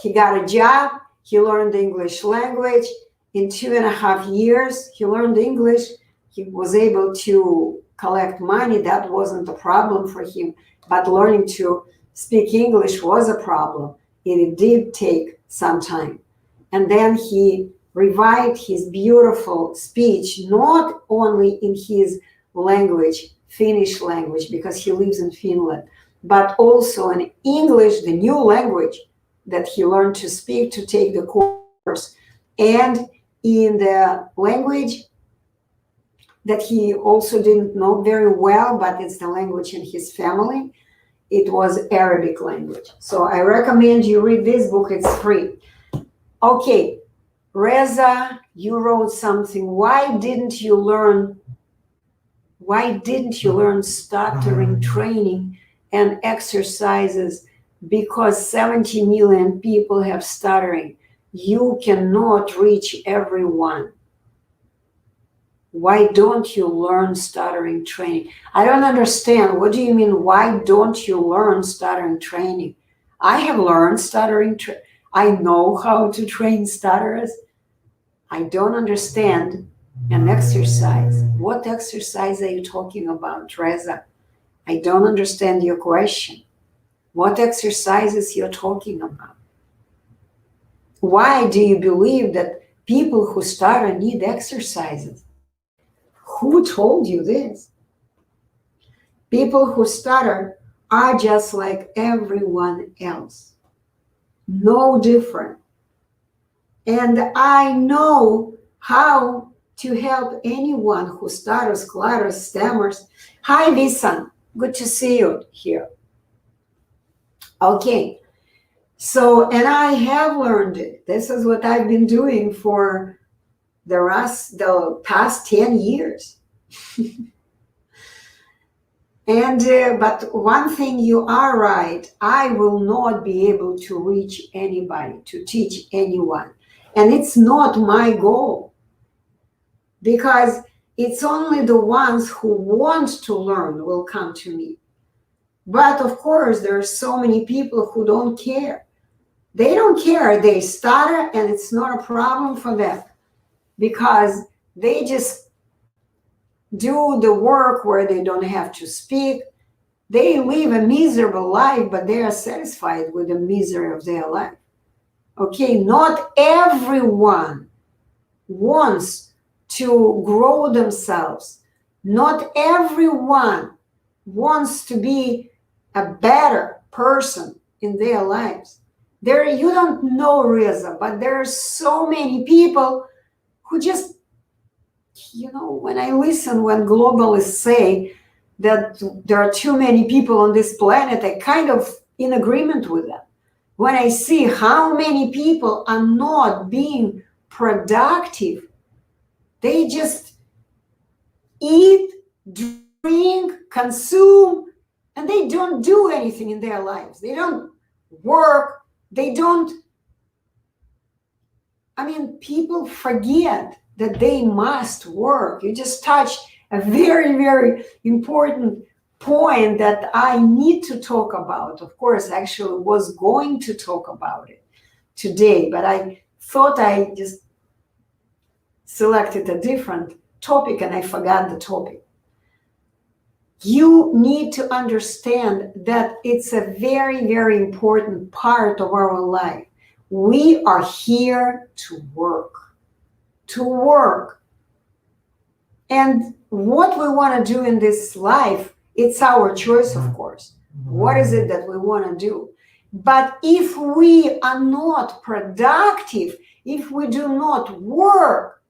he got a job. He learned the English language. In 2.5 years, he learned English. He was able to collect money. That wasn't a problem for him. But learning to speak English was a problem. It did take some time. And then he revived his beautiful speech, not only in his language, Finnish language, because he lives in Finland, but also in English, the new language that he learned to speak to take the course, and in the language that he also didn't know very well, but it's the language in his family. It was Arabic language. So I recommend you read this book. It's free. Okay, Reza, you wrote something. Why didn't you learn stuttering training and exercises? Because 70 million people have stuttering. You cannot reach everyone. Why don't you learn stuttering training? I don't understand. What do you mean, why don't you learn stuttering training? I have learned stuttering training. I know how to train stutterers. I don't understand an exercise. What exercise are you talking about, Reza? I don't understand your question. What exercises you're talking about? Why do you believe that people who stutter need exercises? Who told you this? People who stutter are just like everyone else. No different. And I know how to help anyone who stutters, clatters, stammers. Hi, Visan. Good to see you here. Okay. So, and I have learned it. This is what I've been doing for the past 10 years. And but one thing, you are right. I will not be able to reach anybody, to teach anyone. And it's not my goal, because it's only the ones who want to learn will come to me. But of course, there are so many people who don't care. They don't care. They stutter, and it's not a problem for them, because they just do the work where they don't have to speak. They live a miserable life, but they are satisfied with the misery of their life. Okay, not everyone wants to grow themselves. Not everyone wants to be a better person in their lives. You don't know, Reza, but there are so many people who just, when I listen, when globalists say that there are too many people on this planet, I kind of in agreement with them. When I see how many people are not being productive, they just eat, drink, consume, and they don't do anything in their lives. They don't work. People forget that they must work. You just touched a very, very important point that I need to talk about. Of course, actually was going to talk about it today, but I thought I just selected a different topic and I forgot the topic. You need to understand that it's a very, very important part of our life. We are here to work. And what we want to do in this life, it's our choice, of course. What is it that we want to do? But if we are not productive, if we do not work,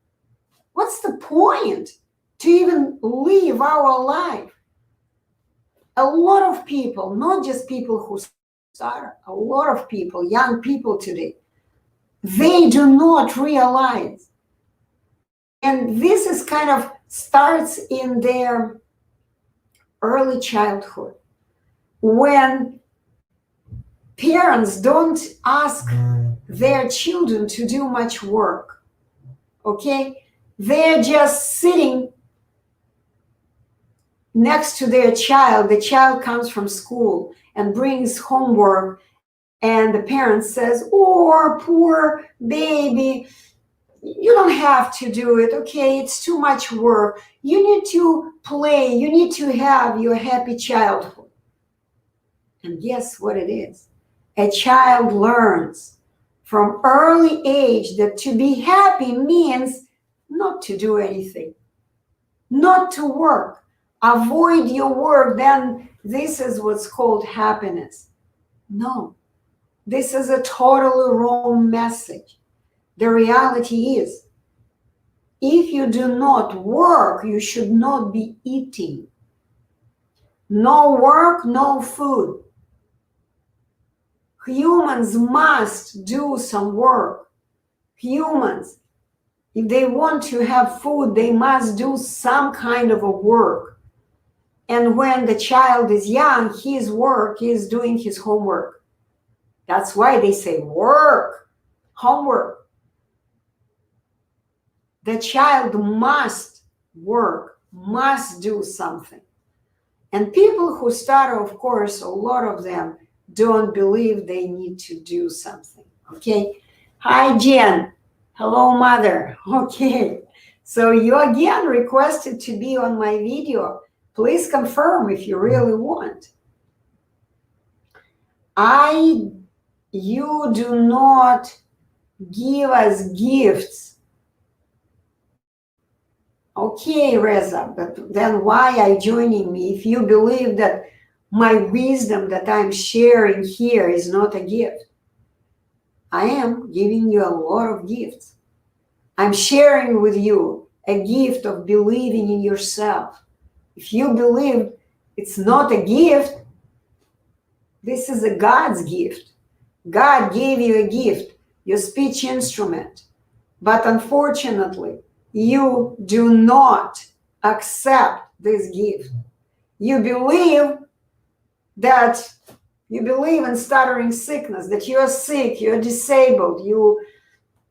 what's the point to even live our life? A lot of people, not just people who stutter, a lot of people, young people today, they do not realize. And this is kind of starts in their early childhood, when parents don't ask their children to do much work, okay? They're just sitting next to their child. The child comes from school and brings homework, and the parent says, oh, poor baby, you don't have to do it, okay? It's too much work. You need to play. You need to have your happy childhood. And guess what it is? A child learns from early age that to be happy means not to do anything, not to work. Avoid your work, then this is what's called happiness. No, this is a totally wrong message. The reality is, if you do not work, you should not be eating. No work, no food. Humans must do some work. Humans, if they want to have food, they must do some kind of a work. And when the child is young, his work is doing his homework. That's why they say work, homework. The child must work, must do something. And people who stutter, of course, a lot of them don't believe they need to do something, okay? Hi, Jen. Hello, mother. Okay. So you again requested to be on my video. Please confirm if you really want. You do not give us gifts. Okay, Reza, but then why are you joining me if you believe that my wisdom that I'm sharing here is not a gift? I am giving you a lot of gifts. I'm sharing with you a gift of believing in yourself. If you believe it's not a gift, this is a God's gift. God gave you a gift, your speech instrument. But unfortunately, you do not accept this gift. You believe in stuttering sickness, that you are sick, you are disabled, you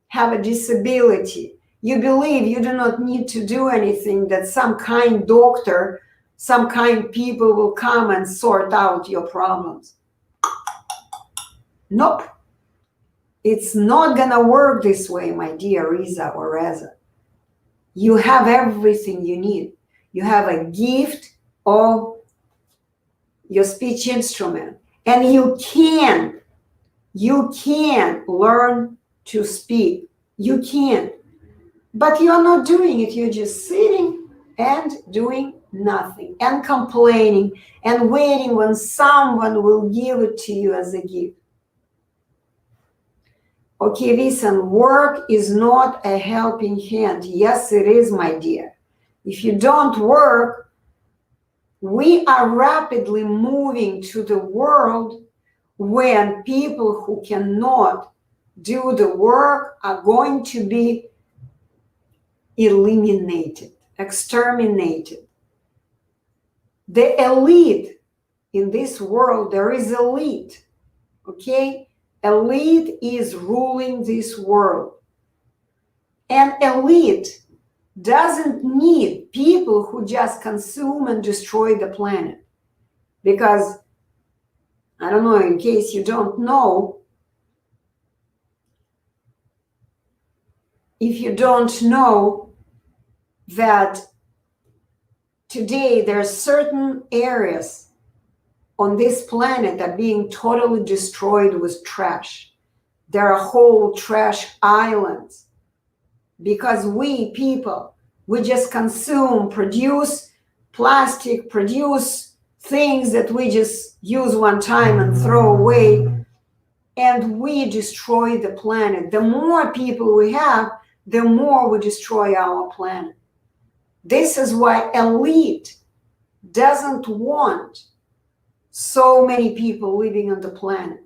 have a disability. You believe you do not need to do anything, that some kind doctor, some kind people will come and sort out your problems. Nope. It's not gonna work this way, my dear Riza or Reza. You have everything you need. You have a gift of your speech instrument, and you can learn to speak. You can. But you're not doing it. You're just sitting and doing nothing and complaining and waiting when someone will give it to you as a gift. Okay, listen, work is not a helping hand. Yes, it is, my dear. If you don't work, we are rapidly moving to the world when people who cannot do the work are going to be eliminated, exterminated. The elite in this world, there is elite, okay? Elite is ruling this world. And elite doesn't need people who just consume and destroy the planet. Because, I don't know, in case you don't know, if you don't know that today there are certain areas on this planet that are being totally destroyed with trash. There are whole trash islands because we people, we just consume, produce plastic, produce things that we just use one time and throw away, and we destroy the planet. The more people we have, the more we destroy our planet. This is why elite doesn't want so many people living on the planet.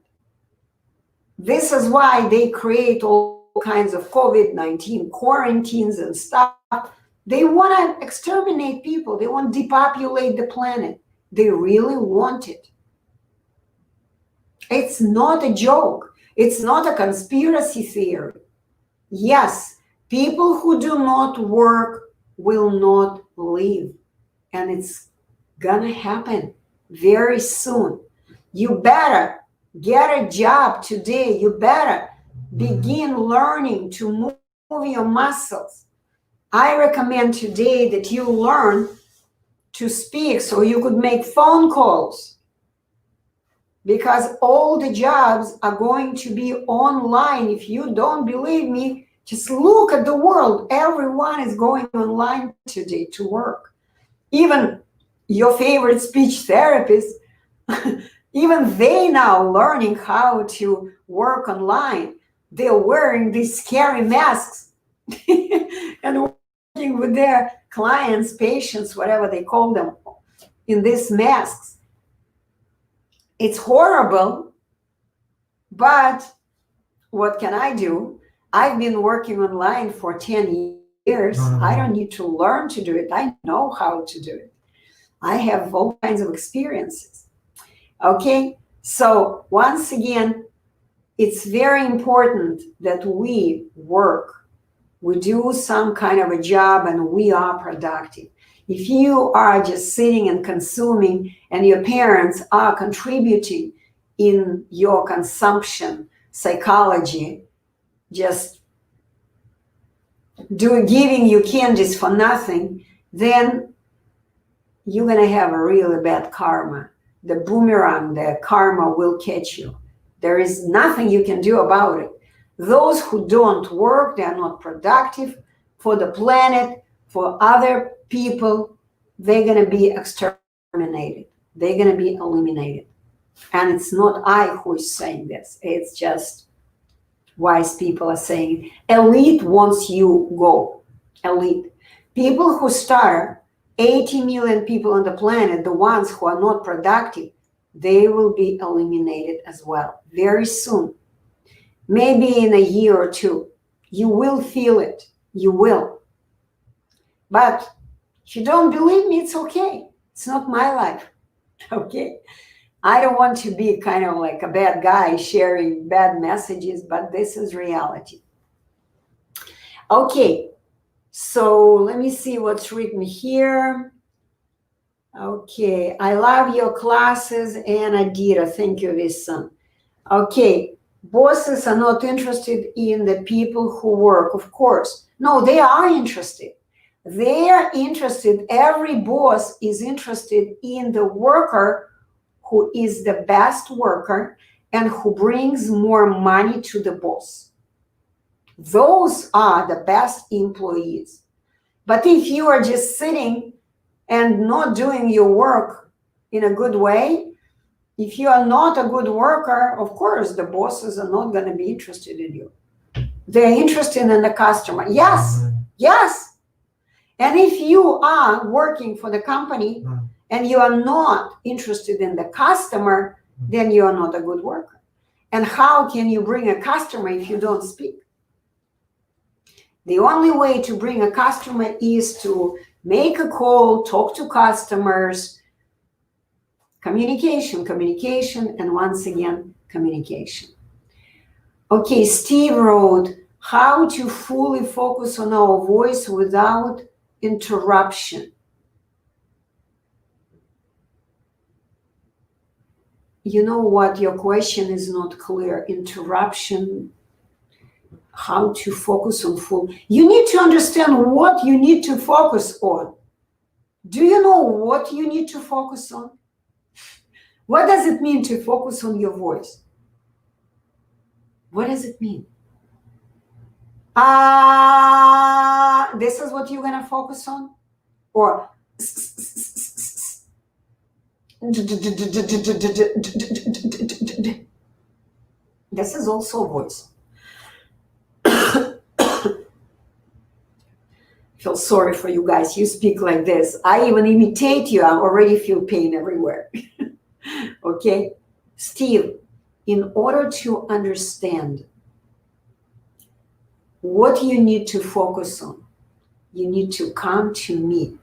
This is why they create all kinds of COVID-19 quarantines and stuff. They want to exterminate people. They want to depopulate the planet. They really want it. It's not a joke. It's not a conspiracy theory. Yes, people who do not work will not live. And it's gonna happen very soon. You better get a job today. You better begin learning to move your muscles. I recommend today that you learn to speak so you could make phone calls, because all the jobs are going to be online. If you don't believe me, just look at the world. Everyone is going online today to work. Even your favorite speech therapists, even they now learning how to work online. They're wearing these scary masks and working with their clients, patients, whatever they call them, in these masks. It's horrible, but what can I do? I've been working online for 10 years. I don't need to learn to do it. I know how to do it. I have all kinds of experiences. Okay, so once again, it's very important that we work. We do some kind of a job and we are productive. If you are just sitting and consuming and your parents are contributing in your consumption psychology, just giving you candies for nothing, then you're going to have a really bad karma. The boomerang, the karma will catch you. There is nothing you can do about it. Those who don't work, they are not productive for the planet, for other people, they're going to be exterminated. They're going to be eliminated. And it's not I who is saying this. It's just wise people are saying it. Elite wants you go. Elite. People who stutter, 80 million people on the planet, the ones who are not productive, they will be eliminated as well very soon. Maybe in a year or two. You will feel it. You will. But if you don't believe me, it's okay. It's not my life. Okay? I don't want to be kind of like a bad guy sharing bad messages, but this is reality. Okay, so let me see what's written here. Okay, I love your classes and Deeter. Thank you, Vissan. Okay, bosses are not interested in the people who work, of course. No, they are interested. They are interested. Every boss is interested in the worker who is the best worker and who brings more money to the boss. Those are the best employees. But if you are just sitting and not doing your work in a good way, if you are not a good worker, of course, the bosses are not going to be interested in you. They're interested in the customer. Yes, yes. And if you are working for the company and you are not interested in the customer, then you are not a good worker. And how can you bring a customer if you don't speak? The only way to bring a customer is to make a call, talk to customers, communication, communication, and once again, communication. Okay, Steve wrote, how to fully focus on our voice without interruption. You know what? Your question is not clear. Interruption, how to focus on full. You need to understand what you need to focus on. Do you know what you need to focus on? What does it mean to focus on your voice? What does it mean? This is what you're going to focus on? Or This is also a voice. Feel sorry for you guys. You speak like this. I even imitate you. I already feel pain everywhere. Okay? Steve, in order to understand what you need to focus on, you need to come to me.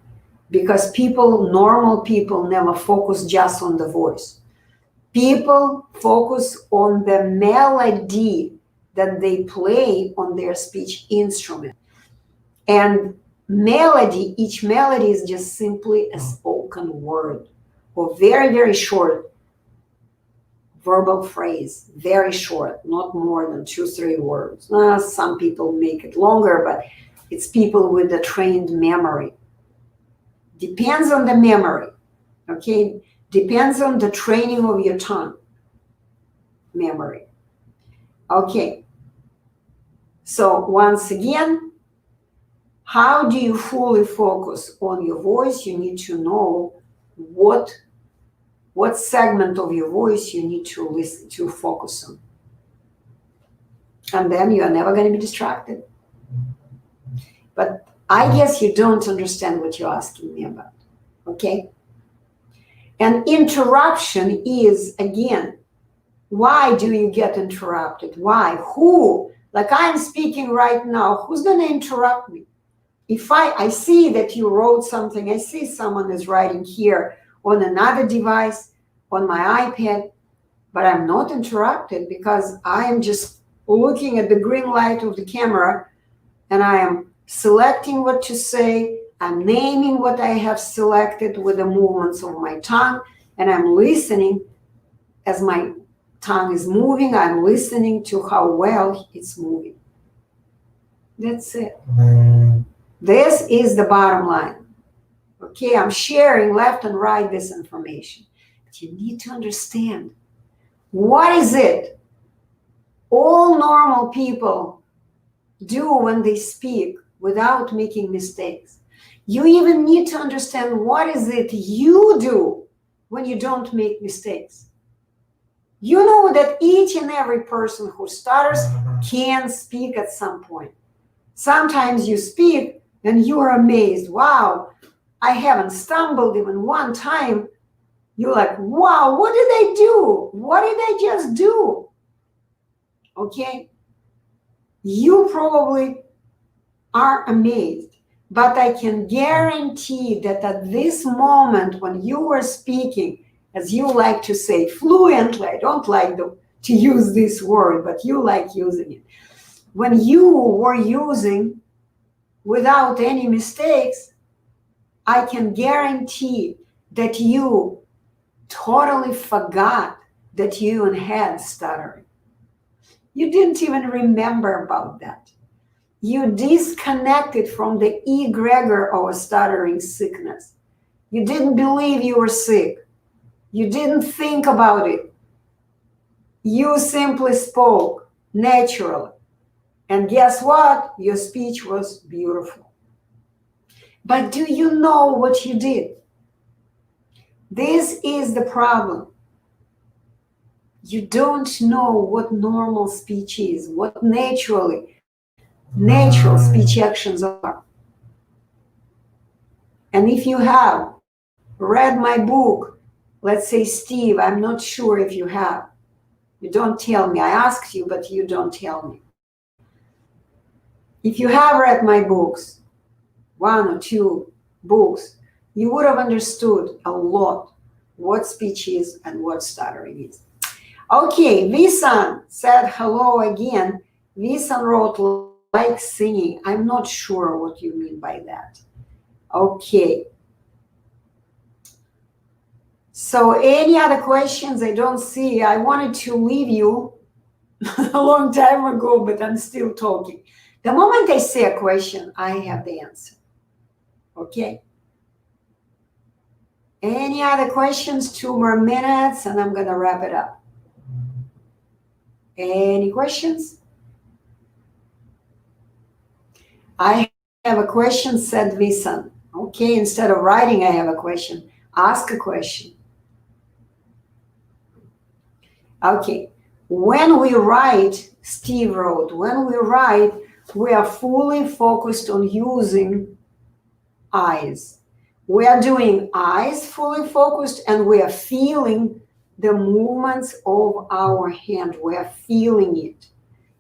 Because people, normal people, never focus just on the voice. People focus on the melody that they play on their speech instrument. And melody, each melody is just simply a spoken word or very, very short verbal phrase, very short, not more than 2-3 words. Some people make it longer, but it's people with a trained memory. Depends on the memory, okay? Depends on the training of your tongue, memory. Okay, so once again, how do you fully focus on your voice? You need to know what segment of your voice you need to listen to, focus on. And then you are never going to be distracted. But I guess you don't understand what you're asking me about, okay? And interruption is, again, why do you get interrupted? Why? Who? Like I'm speaking right now, who's going to interrupt me? If I see that you wrote something, I see someone is writing here on another device, on my iPad, but I'm not interrupted because I am just looking at the green light of the camera and I am selecting what to say, I'm naming what I have selected with the movements of my tongue, and I'm listening as my tongue is moving, I'm listening to how well it's moving. That's it. This is the bottom line. Okay, I'm sharing left and right this information. But you need to understand, what is it all normal people do when they speak without making mistakes? You even need to understand what is it you do when you don't make mistakes. You know that each and every person who stutters can speak at some point. Sometimes you speak and you are amazed. Wow, I haven't stumbled even one time. You're like, wow, what did I do? What did I just do? Okay? You probably are amazed, but I can guarantee that at this moment when you were speaking, as you like to say, fluently, I don't like to use this word, but you like using it. When you were using without any mistakes, I can guarantee that you totally forgot that you even had stuttering. You didn't even remember about that. You disconnected from the egregor of a stuttering sickness. You didn't believe you were sick. You didn't think about it. You simply spoke naturally. And guess what? Your speech was beautiful. But do you know what you did? This is the problem. You don't know what normal speech is, what natural speech actions are. And if you have read my book, let's say, Steve, I'm not sure if you have. You don't tell me. I asked you, but you don't tell me. If you have read my books, 1 or 2 books, you would have understood a lot what speech is and what stuttering is. Okay, Visan said hello again. Visan wrote, like singing. I'm not sure what you mean by that. Okay. So any other questions? I don't see. I wanted to leave you a long time ago, but I'm still talking. The moment I say a question, I have the answer. Okay? Any other questions? 2 more minutes and I'm going to wrap it up. Any questions? I have a question, said Visan. Okay, instead of writing, I have a question. Ask a question. Okay. When we write, Steve wrote, when we write, we are fully focused on using eyes. We are doing eyes fully focused, and we are feeling the movements of our hand. We are feeling it.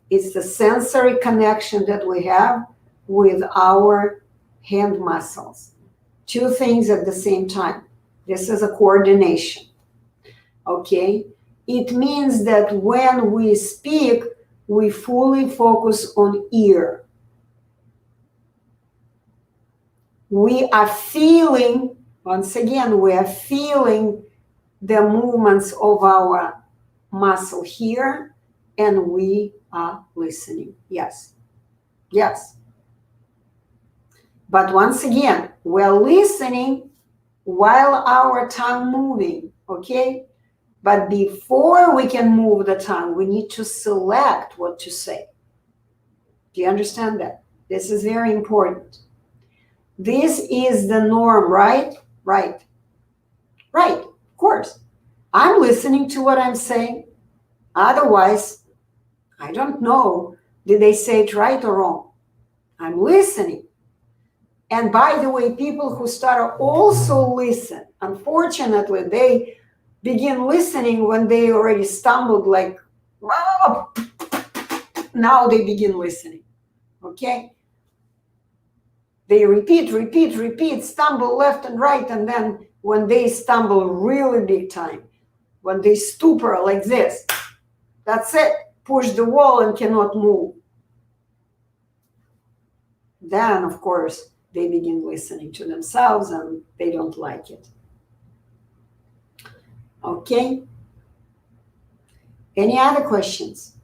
It's the sensory connection that we have with our hand muscles. Two things at the same time. This is a coordination. Okay? It means that when we speak, we fully focus on ear. We are feeling, once again, we are feeling the movements of our muscle here, and we are listening. Yes. Yes. But once again, we're listening while our tongue moving, okay? But before we can move the tongue, we need to select what to say. Do you understand that? This is very important. This is the norm, right? Right. Right, of course. I'm listening to what I'm saying. Otherwise, I don't know, did they say it right or wrong? I'm listening. And by the way, people who stutter also listen. Unfortunately, they begin listening when they already stumbled, like, oh, now they begin listening, okay? They repeat, stumble left and right, and then when they stumble really big time, when they stupor like this, that's it, push the wall and cannot move. Then, of course, they begin listening to themselves and they don't like it. Okay? Any other questions?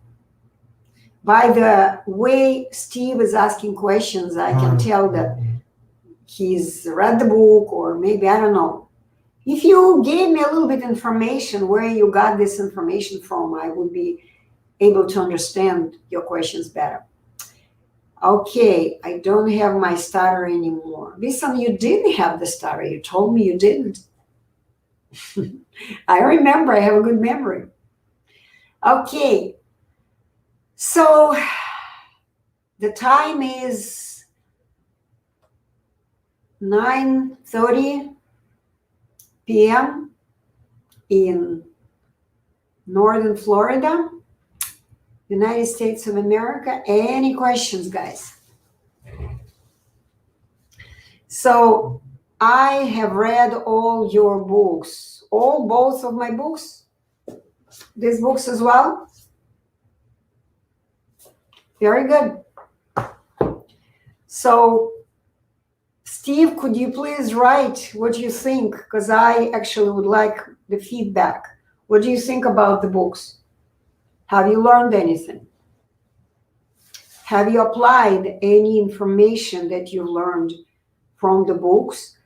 By the way Steve is asking questions, I can tell that he's read the book, or maybe, I don't know. If you gave me a little bit information where you got this information from, I would be able to understand your questions better. Okay, I don't have my stutter anymore. Listen, you didn't have the stutter. You told me you didn't. I remember, I have a good memory. Okay, so the time is 9:30 p.m. in Northern Florida, United States of America. Any questions, guys? So I have read all your books, both of my books, these books as well. Very good. So Steve, could you please write what you think? Because I actually would like the feedback. What do you think about the books? Have you learned anything? Have you applied any information that you learned from the books?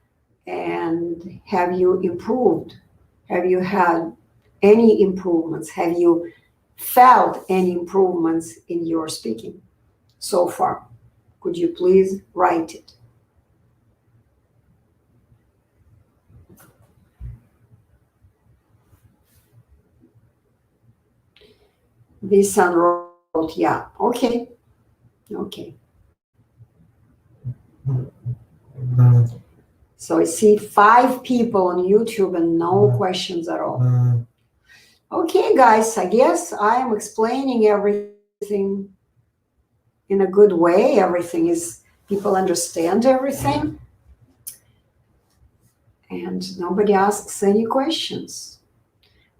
And have you improved? Have you had any improvements? Have you felt any improvements in your speaking so far? Could you please write it? This son wrote, yeah, okay. Okay. So I see 5 people on YouTube and no questions at all. Okay, guys, I guess I am explaining everything in a good way. Everything is, people understand everything. And nobody asks any questions.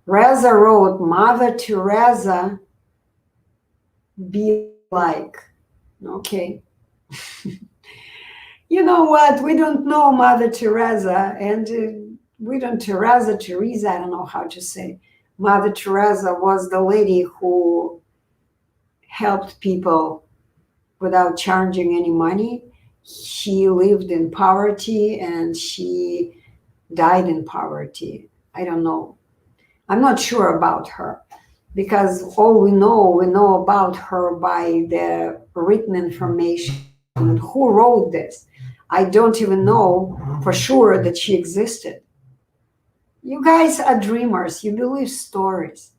Reza wrote, Mother Teresa be like. Okay. You know what? We don't know Mother Teresa, and we don't Teresa, I don't know how to say. Mother Teresa was the lady who helped people without charging any money. She lived in poverty and she died in poverty. I don't know. I'm not sure about her, because all we know about her by the written information. And who wrote this? I don't even know for sure that she existed. You guys are dreamers. You believe stories.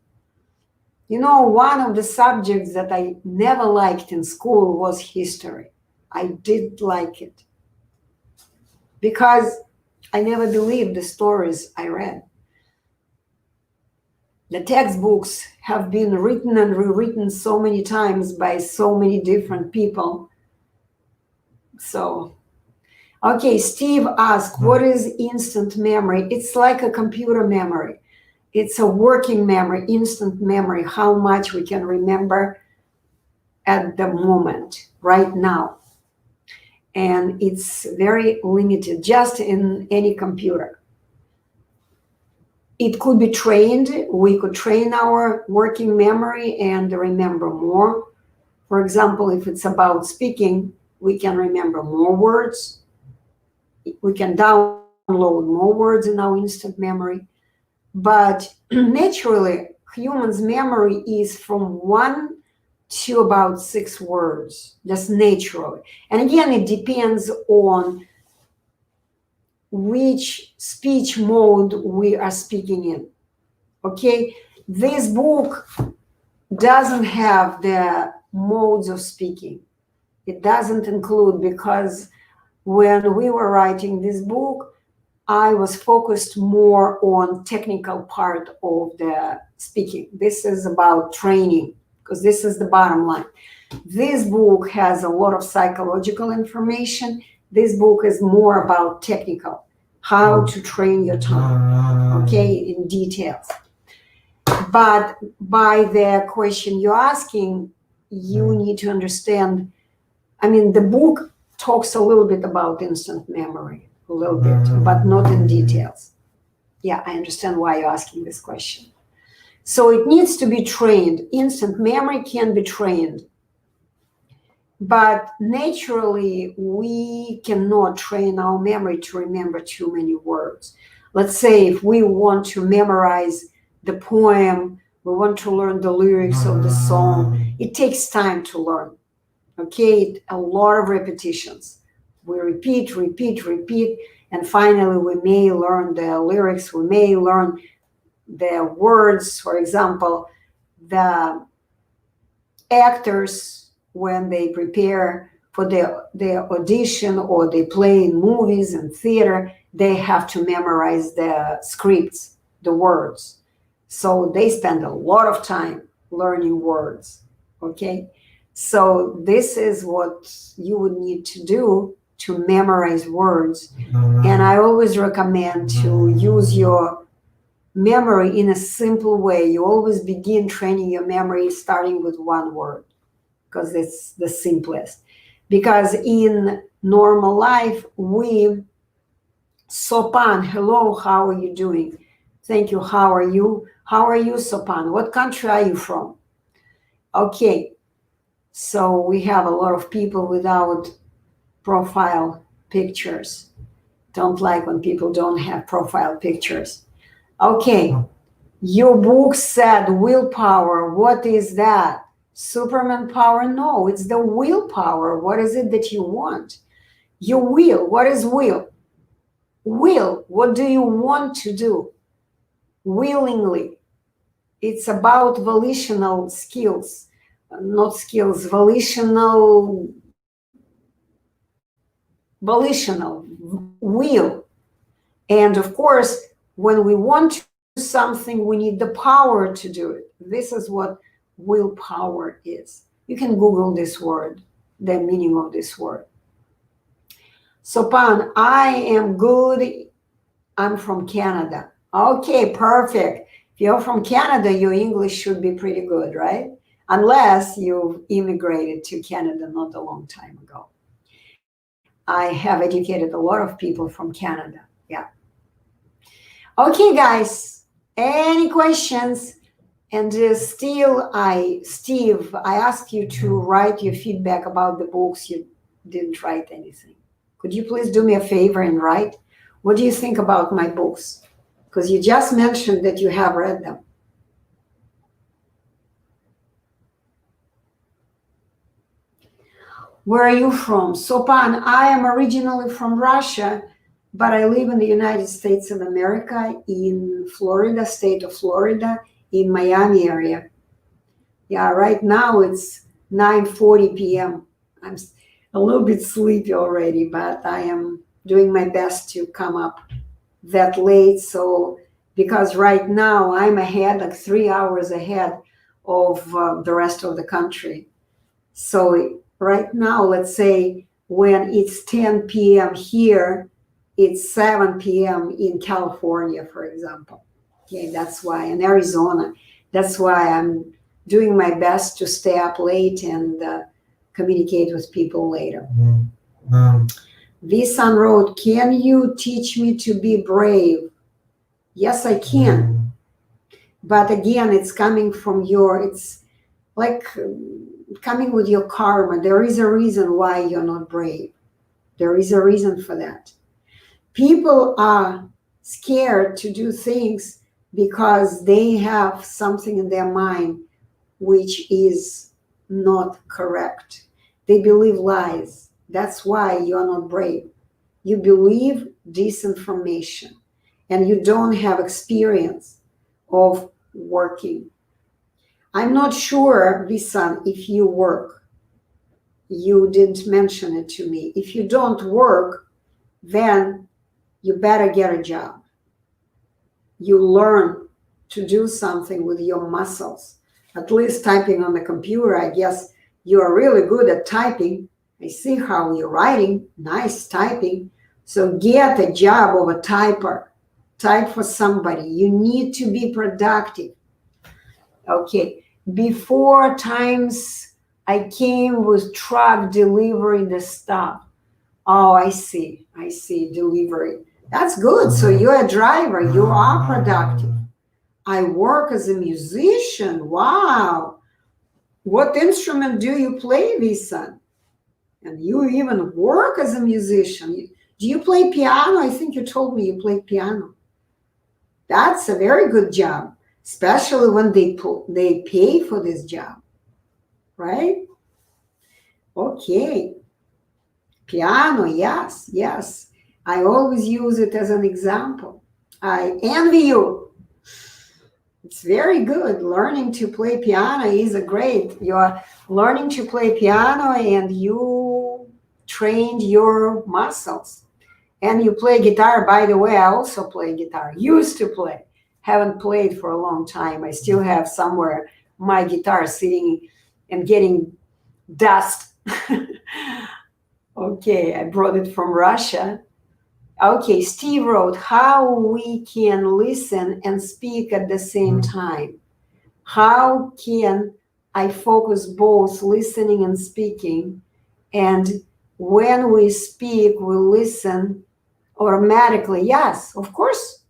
You know, one of the subjects that I never liked in school was history. I did like it because I never believed the stories I read. The textbooks have been written and rewritten so many times by so many different people. So, okay, Steve asked, what is instant memory? It's like a computer memory. It's a working memory, instant memory, how much we can remember at the moment, right now. And it's very limited, just in any computer. It could be trained. We could train our working memory and remember more. For example, if it's about speaking, we can remember more words. We can download more words in our instant memory. But naturally, humans' memory is from 1 to about 6 words, just naturally. And again, it depends on which speech mode we are speaking in. Okay, this book doesn't have the modes of speaking. It doesn't include, because when we were writing this book, I was focused more on technical part of the speaking. This is about training, because this is the bottom line. This book has a lot of psychological information. This book is more about technical, how to train your tongue, okay, in details. But by the question you're asking, you need to understand, I mean, the book talks a little bit about instant memory, a little bit, but not in details. Yeah, I understand why you're asking this question. So it needs to be trained. Instant memory can be trained. But naturally, we cannot train our memory to remember too many words. Let's say if we want to memorize the poem, we want to learn the lyrics of the song, it takes time to learn. Okay, a lot of repetitions. We repeat, and finally we may learn the lyrics, we may learn the words. For example, the actors, when they prepare for their audition or they play in movies and theater, they have to memorize the scripts, the words. So they spend a lot of time learning words, okay? So this is what you would need to do to memorize words. And I always recommend to use your memory in a simple way. You always begin training your memory starting with 1 word, because it's the simplest. Because in normal life, we, Sopan, hello, how are you doing? Thank you, how are you? How are you, Sopan? What country are you from? Okay, so we have a lot of people without profile pictures. Don't like when people don't have profile pictures. Okay, your book said willpower. What is that? Superman power? No, it's the willpower. What is it that you want? Your will. What is will? Will. What do you want to do? Willingly. It's about volitional skills, not skills, volitional will. And of course, when we want to do something, we need the power to do it. This is what willpower is. You can Google this word, the meaning of this word. Sopan, I am good. I'm from Canada. Okay, perfect. If you're from Canada, your English should be pretty good, right? Unless you immigrated to Canada not a long time ago. I have educated a lot of people from Canada. Yeah. Okay, guys, any questions? And Steve, I asked you to write your feedback about the books. You didn't write anything. Could you please do me a favor and write? What do you think about my books? Because you just mentioned that you have read them. Where are you from? Sopan, I am originally from Russia, but I live in the United States of America, in Florida, state of Florida, in Miami area. Yeah, right now it's 9:40 p.m. I'm a little bit sleepy already, but I am doing my best to come up that late. So, because right now I'm ahead, like 3 hours ahead of the rest of the country. So right now, let's say when it's 10 p.m. here, it's 7 p.m. in California, for example. Okay, that's why, in Arizona, that's why I'm doing my best to stay up late and communicate with people later. Visan wrote, can you teach me to be brave? Yes, I can. But again, it's coming from it's like coming with your karma. There is a reason why you're not brave. There is a reason for that. People are scared to do things because they have something in their mind which is not correct. They believe lies. That's why you're not brave. You believe disinformation and you don't have experience of working. I'm not sure, Visan, if you work. You didn't mention it to me. If you don't work, then you better get a job. You learn to do something with your muscles. At least typing on the computer, I guess you are really good at typing. I see how you're writing, nice typing. So get a job of a typer. Type for somebody. You need to be productive. Okay, before times I came with truck delivering the stuff. Oh, I see, delivery. That's good. So you're a driver, you are productive. I work as a musician. Wow. What instrument do you play, Visan? And you even work as a musician. Do you play piano? I think you told me you play piano. That's a very good job, especially when they pay for this job, right? Okay. Piano, yes. I always use it as an example. I envy you. It's very good. Learning to play piano is a great. You're learning to play piano and you trained your muscles. And you play guitar. By the way, I also play guitar. Used to play. Haven't played for a long time. I still have somewhere my guitar sitting and getting dust. Okay, I brought it from Russia. Okay, Steve wrote, how we can listen and speak at the same time. How can I focus both listening and speaking? And when we speak, we listen automatically. Yes, of course.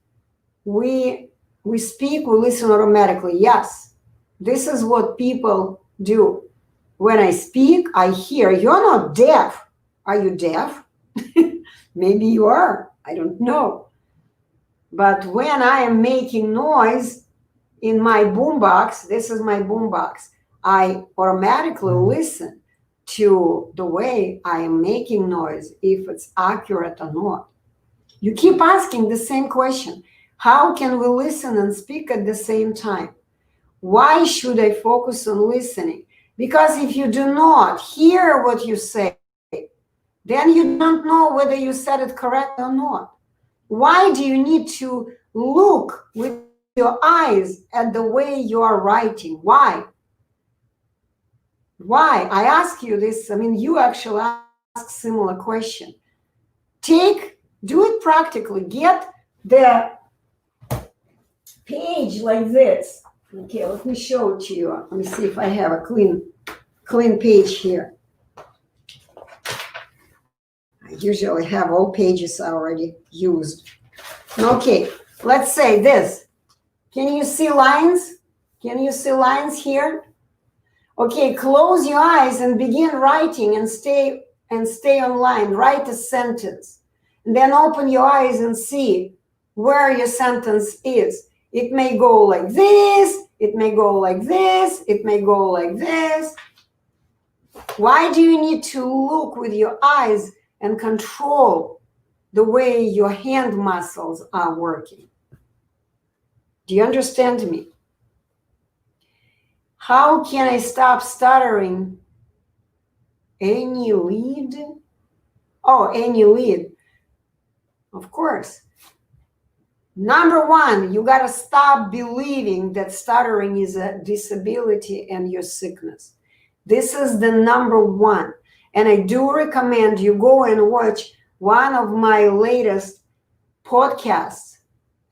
We speak, we listen automatically. Yes. This is what people do. When I speak, I hear. You're not deaf. Are you deaf? Maybe you are. I don't know. But when I am making noise in my boombox, this is my boombox, I automatically listen to the way I am making noise, if it's accurate or not. You keep asking the same question. How can we listen and speak at the same time? Why should I focus on listening? Because if you do not hear what you say, then you don't know whether you said it correctly or not. Why do you need to look with your eyes at the way you are writing? Why? Why? I ask you this. I mean, you actually ask similar question. Do it practically. Get the page like this. Okay, let me show it to you. Let me see if I have a clean page here. I usually have all pages already used. Okay, let's say this. Can you see lines? Can you see lines here? Okay, close your eyes and begin writing and stay on line. Write a sentence. And then open your eyes and see where your sentence is. It may go like this, it may go like this, it may go like this. Why do you need to look with your eyes and control the way your hand muscles are working? Do you understand me? How can I stop stuttering? Any lead? Oh, any lead. Of course. Number one, you got to stop believing that stuttering is a disability and your sickness. This is the number one. And I do recommend you go and watch one of my latest podcasts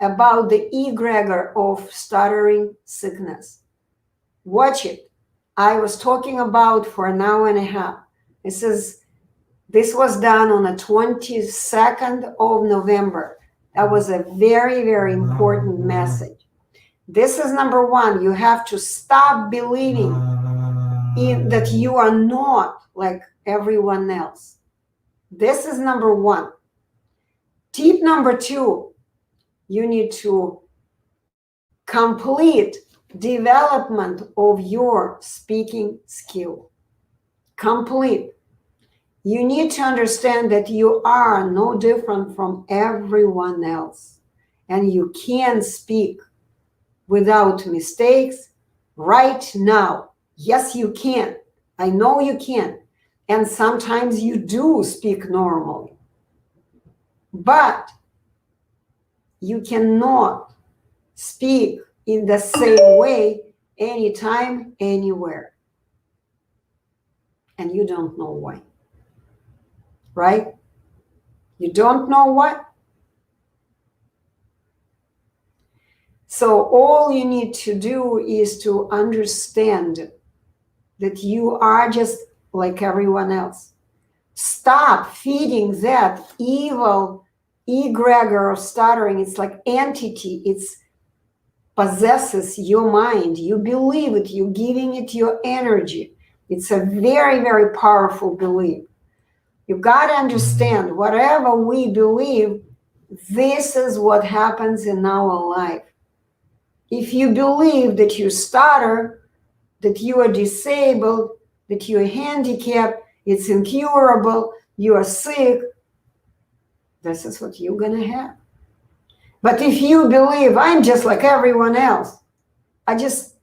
about the egregor of stuttering sickness. Watch it. I was talking about for an hour and a half. This was done on the 22nd of November. That was a very, very important message. This is number one. You have to stop believing that you are not like everyone else. This is number one. Tip number two, you need to complete development of your speaking skill. Complete. You need to understand that you are no different from everyone else, and you can speak without mistakes right now. Yes, you can. I know you can. And sometimes you do speak normally. But you cannot speak in the same way anytime, anywhere. And you don't know why. Right? You don't know what? So all you need to do is to understand that you are just like everyone else. Stop feeding that evil egregor of stuttering. It's like entity. It possesses your mind. You believe it. You're giving it your energy. It's a very, very powerful belief. You got to understand, whatever we believe, this is what happens in our life. If you believe that you stutter, that you are disabled, that you are handicapped, it's incurable, you are sick, this is what you're going to have. But if you believe, I'm just like everyone else, I just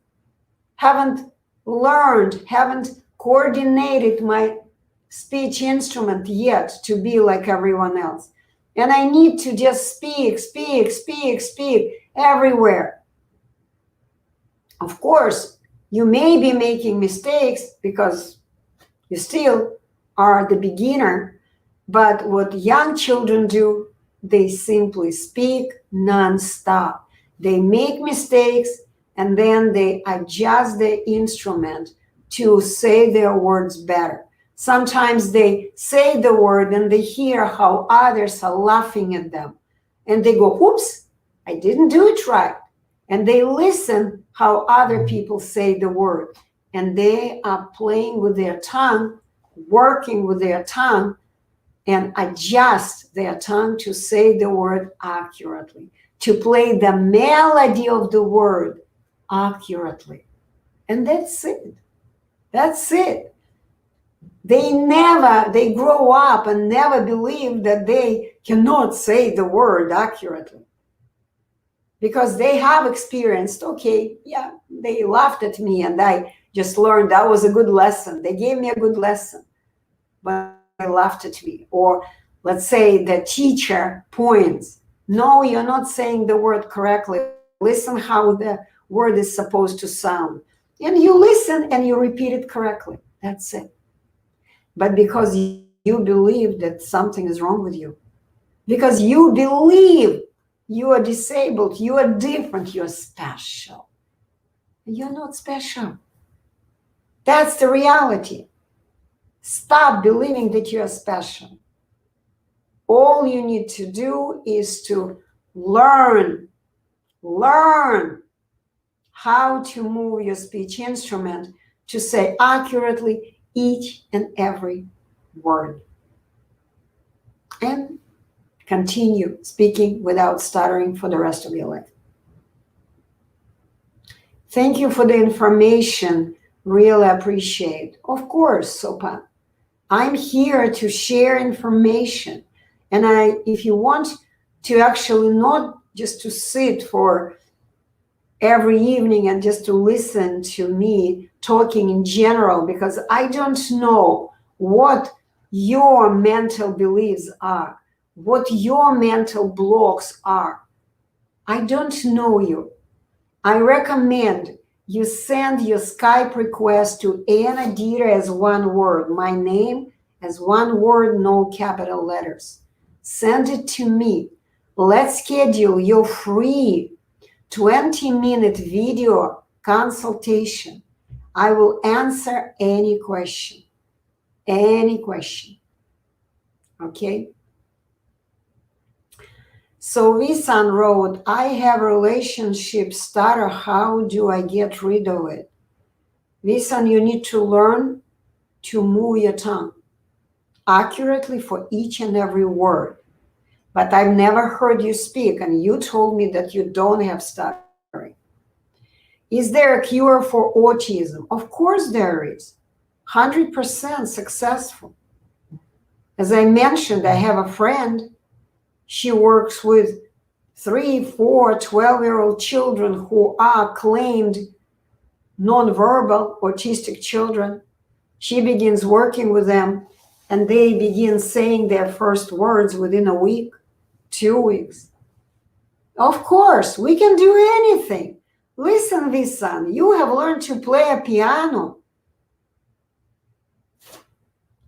haven't learned, haven't coordinated my speech instrument yet to be like everyone else. And I need to just speak everywhere. Of course, you may be making mistakes because you still are the beginner, but what young children do, they simply speak nonstop. They make mistakes and then they adjust the instrument to say their words better. Sometimes they say the word and they hear how others are laughing at them. And they go, oops, I didn't do it right. And they listen how other people say the word. And they are playing with their tongue, working with their tongue, and adjust their tongue to say the word accurately, to play the melody of the word accurately. And that's it. That's it. They grow up and never believe that they cannot say the word accurately. Because they have experienced, okay, yeah, they laughed at me and I just learned that was a good lesson. They gave me a good lesson, but they laughed at me. Or let's say the teacher points, no, you're not saying the word correctly. Listen how the word is supposed to sound. And you listen and you repeat it correctly. That's it. But because you believe that something is wrong with you, because you believe you are disabled, you are different, you're special. You're not special. That's the reality. Stop believing that you're special. All you need to do is to learn how to move your speech instrument to say accurately each and every word. And continue speaking without stuttering for the rest of your life. Thank you for the information. Really appreciate. Of course, Sopan. I'm here to share information. And if you want to actually not just to sit for every evening and just to listen to me talking in general, because I don't know what your mental beliefs are, what your mental blocks are. I don't know you. I recommend you send your Skype request to Deeter as one word, my name as one word, no capital letters. Send it to me. Let's schedule your free 20-minute video consultation. I will answer any question. Any question. Okay? So Visan wrote, I have relationship stutter. How do I get rid of it? Visan, you need to learn to move your tongue accurately for each and every word. But I've never heard you speak, and you told me that you don't have stuttering. Is there a cure for autism? Of course there is. 100% successful. As I mentioned, I have a friend. She works with 3, 4, 12-year-old children who are claimed nonverbal autistic children. She begins working with them, and they begin saying their first words within a week, 2 weeks. Of course, we can do anything. Listen, Visan, you have learned to play a piano.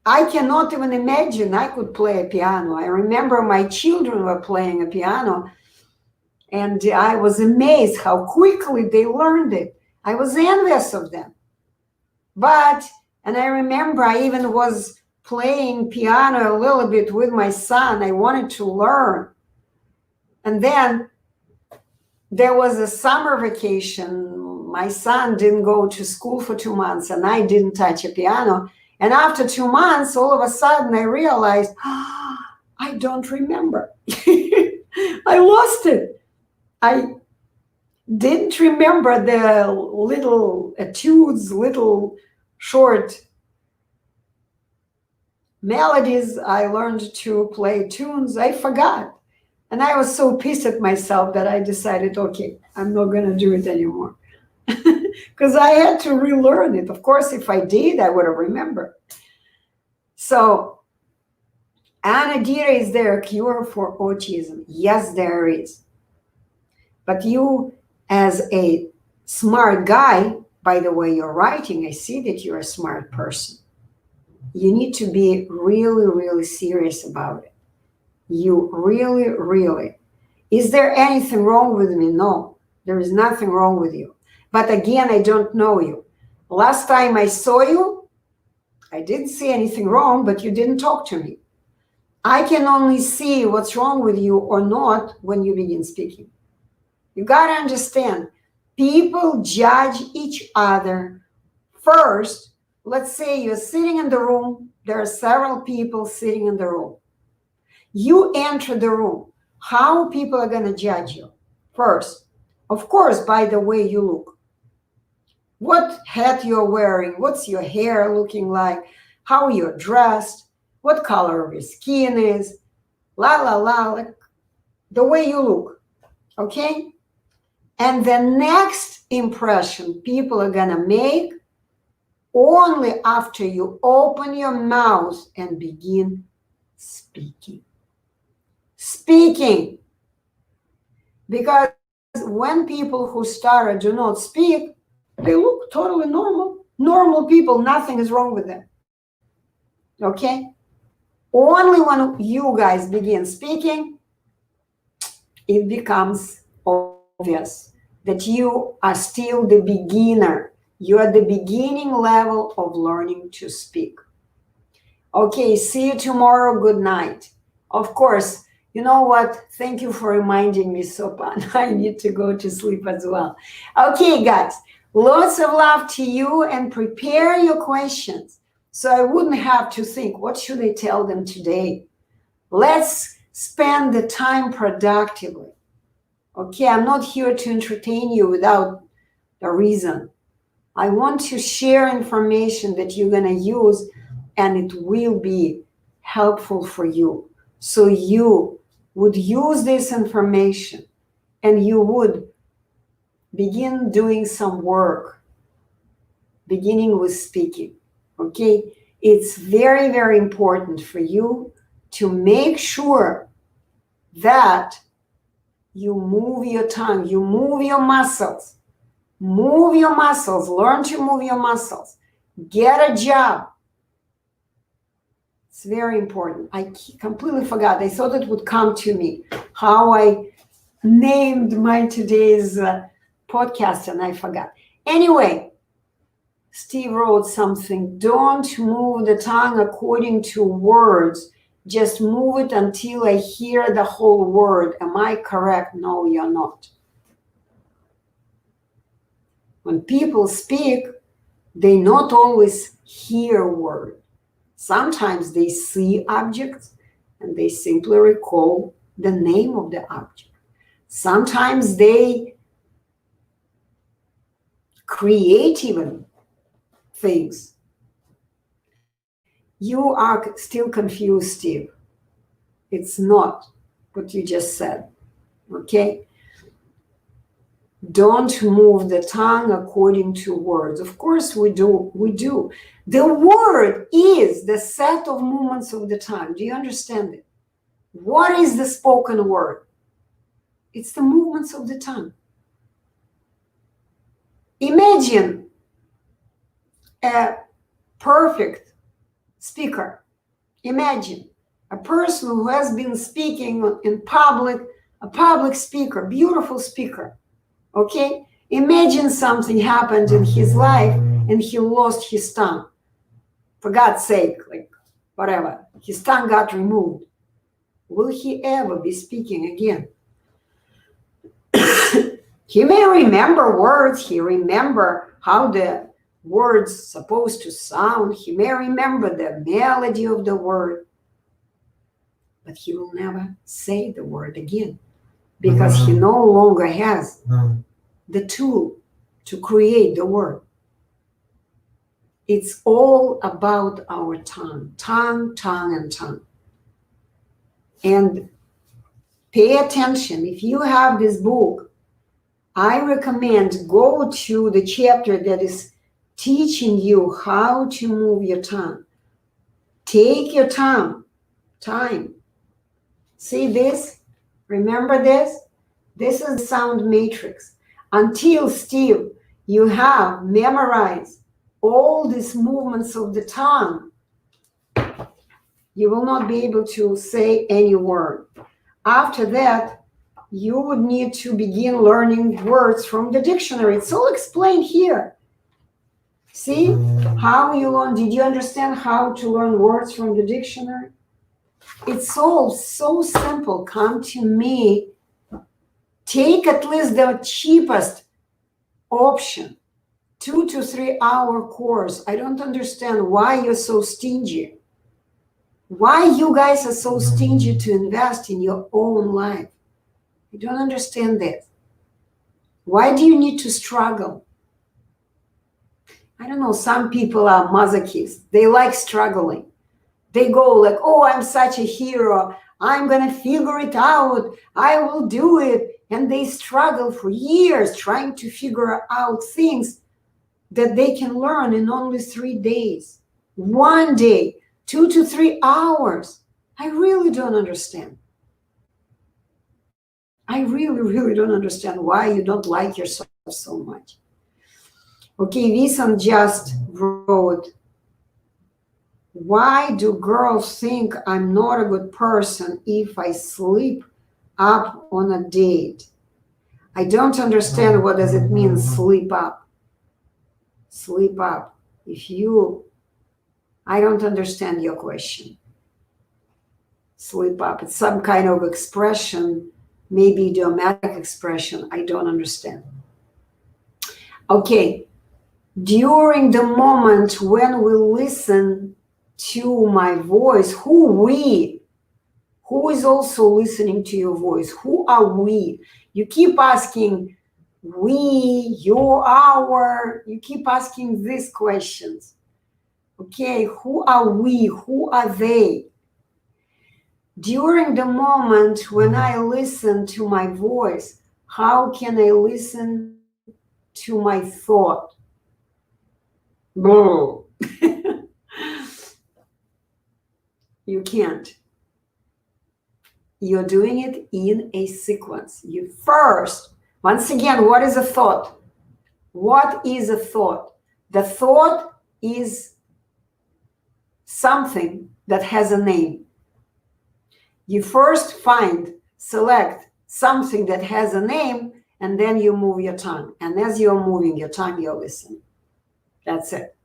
I cannot even imagine I could play a piano. I remember my children were playing a piano, and I was amazed how quickly they learned it. I was envious of them. And I remember I even was playing piano a little bit with my son. I wanted to learn. And then there was a summer vacation. My son didn't go to school for 2 months, and I didn't touch a piano. And after 2 months, all of a sudden, I realized, I don't remember. I lost it. I didn't remember the little etudes, little short melodies. I learned to play tunes. I forgot. And I was so pissed at myself that I decided, okay, I'm not going to do it anymore. Because I had to relearn it. Of course, if I did, I would have remembered. So, Deeter, is there a cure for autism? Yes, there is. But you, as a smart guy, by the way you're writing, I see that you're a smart person. You need to be really, really serious about it. You really, really. Is there anything wrong with me? No, there is nothing wrong with you. But again, I don't know you. Last time I saw you, I didn't see anything wrong, but you didn't talk to me. I can only see what's wrong with you or not when you begin speaking. You got to understand, people judge each other first. Let's say you're sitting in the room. There are several people sitting in the room. You enter the room. How people are going to judge you? First, of course, by the way you look. What hat you're wearing? What's your hair looking like? How you're dressed? What color of your skin is? Like the way you look. Okay? And the next impression people are going to make only after you open your mouth and begin speaking. Speaking. Because when people who stutter do not speak, they look totally normal. Normal people, nothing is wrong with them. Okay? Only when you guys begin speaking, it becomes obvious that you are still the beginner. You are the beginning level of learning to speak. Okay, see you tomorrow. Good night. Of course, you know what? Thank you for reminding me, Sopan. I need to go to sleep as well. Okay, guys, lots of love to you, and prepare your questions so I wouldn't have to think, what should I tell them today? Let's spend the time productively. Okay, I'm not here to entertain you without a reason. I want to share information that you're going to use, and it will be helpful for you. So you would use this information, and you would begin doing some work, beginning with speaking, okay? It's very, very important for you to make sure that you move your tongue, you move your muscles. Move your muscles, learn to move your muscles. Get a job. It's very important. I completely forgot. I thought it would come to me how I named my today's podcast, and I forgot. Anyway, Steve wrote something. Don't move the tongue according to words. Just move it until I hear the whole word. Am I correct? No, you're not. When people speak, they not always hear a word. Sometimes they see objects and they simply recall the name of the object. Sometimes they create even things. You are still confused, Steve. It's not what you just said, okay? Don't move the tongue according to words. Of course we do. The word is the set of movements of the tongue. Do you understand it? What is the spoken word? It's the movements of the tongue. Imagine a perfect speaker. Imagine a person who has been speaking in public, a public speaker, beautiful speaker. Okay? Imagine something happened in his life and he lost his tongue. For God's sake, like whatever, his tongue got removed. Will he ever be speaking again? He may remember words, he remember how the words supposed to sound, he may remember the melody of the word, but he will never say the word again because he no longer has the tool to create the word. It's all about our tongue, tongue, and tongue. And pay attention. If you have this book, I recommend go to the chapter that is teaching you how to move your tongue. Take your time. See this? Remember this? This is the sound matrix. Until, Steve, you have memorized all these movements of the tongue, you will not be able to say any word. After that, you would need to begin learning words from the dictionary. It's all explained here. See how you learn? Did you understand how to learn words from the dictionary? It's all so simple. Come to me. Take at least the cheapest option, 2 to 3 hour course. I don't understand why you're so stingy. Why you guys are so stingy to invest in your own life. I don't understand that. Why do you need to struggle? I don't know, some people are masochists. They like struggling. They go like, oh, I'm such a hero. I'm going to figure it out. I will do it. And they struggle for years trying to figure out things that they can learn in only 3 days. 1 day, 2 to 3 hours. I really don't understand. I really don't understand why you don't like yourself so much. Okay, Visan just wrote, why do girls think I'm not a good person if I slip up on a date? I don't understand what does it mean, slip up. Slip up. I don't understand your question. Slip up. It's some kind of expression, maybe idiomatic expression. I don't understand. Okay. During the moment when we listen to my voice, who is also listening to your voice? Who are we? You keep asking we, you, our, you keep asking these questions. Okay, who are we? Who are they? During the moment when I listen to my voice, how can I listen to my thought. Blah. You can't. You're doing it in a sequence. You first, once again, what is a thought? What is a thought? The thought is something that has a name. You first select something that has a name, and then you move your tongue. And as you're moving your tongue, you're listening. That's it.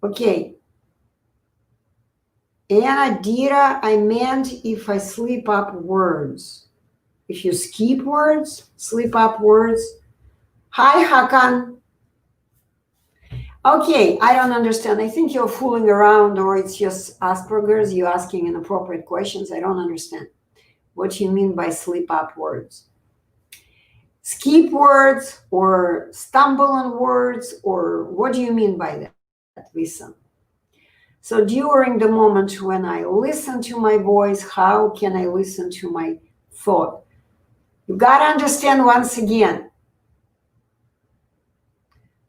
Okay. Anna, Deeter, I meant if I slip up words. If you skip words, slip up words. Hi, Hakan. Okay, I don't understand. I think you're fooling around, or it's just Asperger's. You're asking inappropriate questions. I don't understand what you mean by slip up words. Skip words or stumble on words, or what do you mean by that? Listen. So during the moment when I listen to my voice, how can I listen to my thought? You got to understand once again.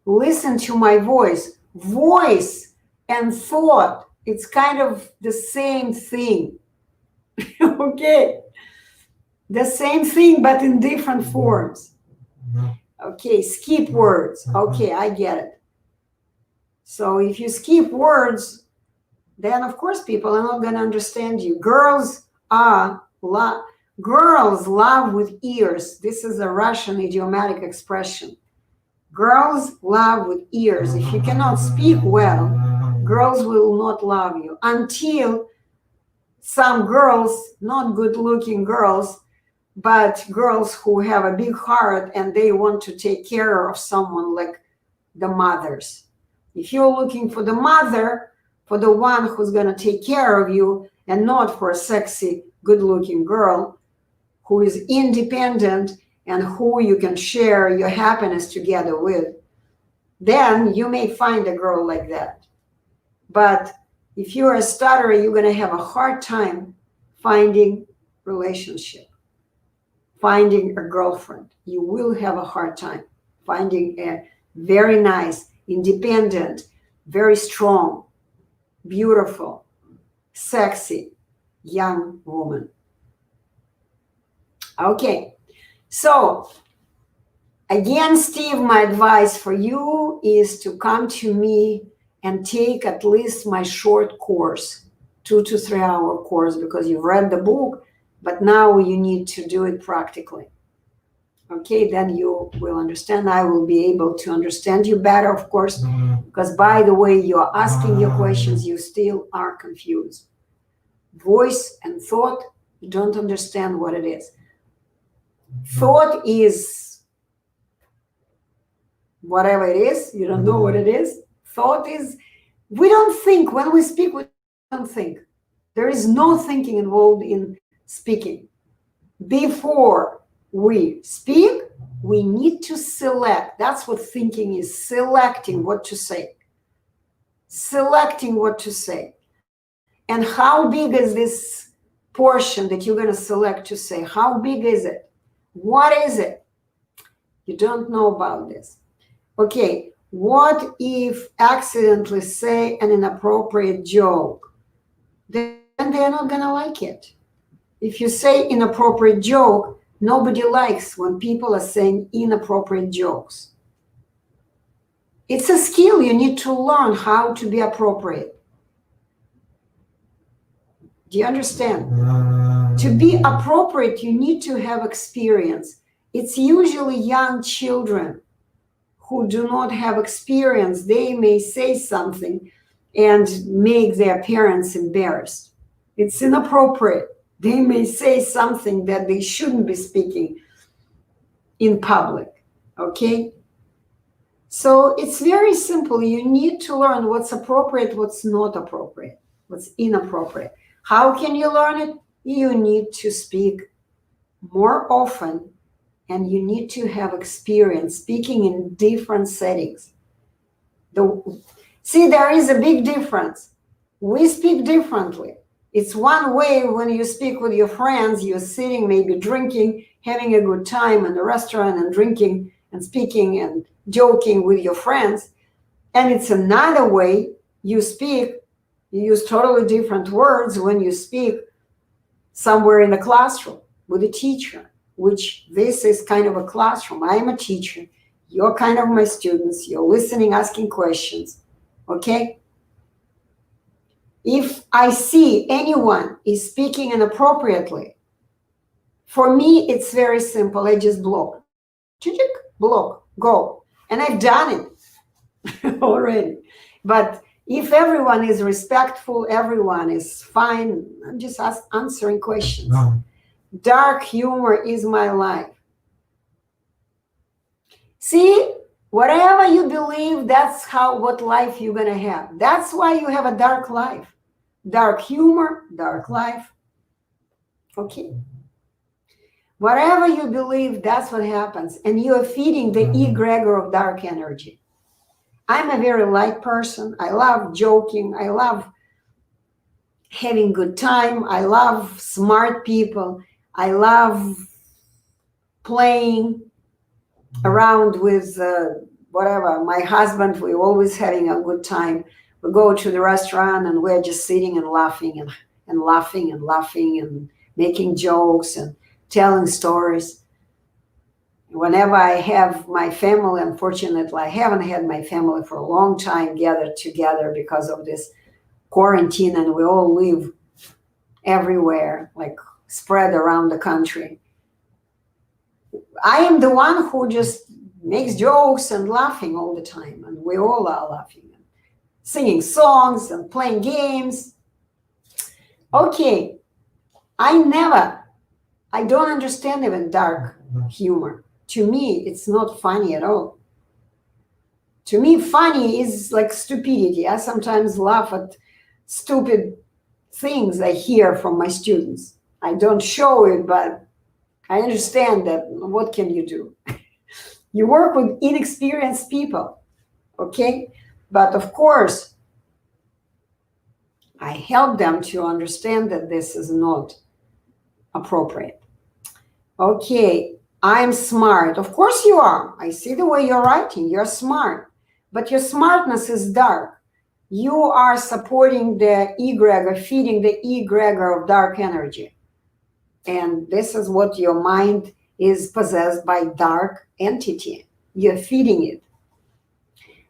Listen to my voice. Voice and thought, it's kind of the same thing. Okay? The same thing, but in different forms. Okay, skip words. Okay, I get it. So if you skip words, then of course people are not going to understand you. Girls love with ears. This is a Russian idiomatic expression. Girls love with ears. If you cannot speak well, girls will not love you until some girls, not good-looking girls, but girls who have a big heart and they want to take care of someone, like the mothers. If you're looking for the mother, for the one who's going to take care of you, and not for a sexy, good-looking girl who is independent and who you can share your happiness together with, then you may find a girl like that. But if you're a stutterer, you're going to have a hard time finding relationship, finding a girlfriend. You will have a hard time finding a very nice, independent, very strong, beautiful, sexy, young woman. Okay, so again, Steve, my advice for you is to come to me and take at least my short course, 2 to 3 hour course, because you've read the book, but now you need to do it practically. Okay, then you will understand. I will be able to understand you better, of course, because by the way you're asking your questions, you still are confused. Voice and thought, you don't understand what it is. Thought is whatever it is, you don't know what it is. Thought is, we don't think. When we speak, we don't think. There is no thinking involved in speaking. Before we speak, we need to select. That's what thinking is, selecting what to say. Selecting what to say. And how big is this portion that you're going to select to say? How big is it? What is it? You don't know about this. Okay, what if accidentally say an inappropriate joke? Then they're not going to like it. If you say inappropriate joke, nobody likes when people are saying inappropriate jokes. It's a skill. You need to learn how to be appropriate. Do you understand? To be appropriate, you need to have experience. It's usually young children who do not have experience. They may say something and make their parents embarrassed. It's inappropriate. They may say something that they shouldn't be speaking in public, okay? So it's very simple. You need to learn what's appropriate, what's not appropriate, what's inappropriate. How can you learn it? You need to speak more often, and you need to have experience speaking in different settings. See, there is a big difference. We speak differently. It's one way when you speak with your friends, you're sitting, maybe drinking, having a good time in the restaurant and drinking and speaking and joking with your friends. And it's another way you speak. You use totally different words when you speak somewhere in the classroom with a teacher, which this is kind of a classroom. I am a teacher. You're kind of my students. You're listening, asking questions. Okay? If I see anyone is speaking inappropriately, for me, it's very simple. I just block. Block, go. And I've done it already. But if everyone is respectful, everyone is fine, I'm just answering questions. No. Dark humor is my life. See, whatever you believe, that's what life you're going to have. That's why you have a dark life. Dark humor, dark life. Okay. Whatever you believe, that's what happens. And you are feeding the egregor of dark energy. I'm a very light person. I love joking. I love having good time. I love smart people. I love playing around with whatever. My husband, we're always having a good time. We go to the restaurant and we're just sitting and laughing and laughing and laughing and making jokes and telling stories. Whenever I have my family, unfortunately, I haven't had my family for a long time gathered together because of this quarantine, and we all live everywhere, like spread around the country. I am the one who just makes jokes and laughing all the time, and we all are laughing, and singing songs and playing games. Okay, I don't understand even dark humor. To me, it's not funny at all. To me, funny is like stupidity. I sometimes laugh at stupid things I hear from my students. I don't show it, but I understand that. What can you do? You work with inexperienced people, okay? But of course, I help them to understand that this is not appropriate. Okay, I'm smart. Of course you are. I see the way you're writing. You're smart. But your smartness is dark. You are supporting the egregor, feeding the egregor of dark energy. And this is what your mind is possessed by dark entity. You're feeding it.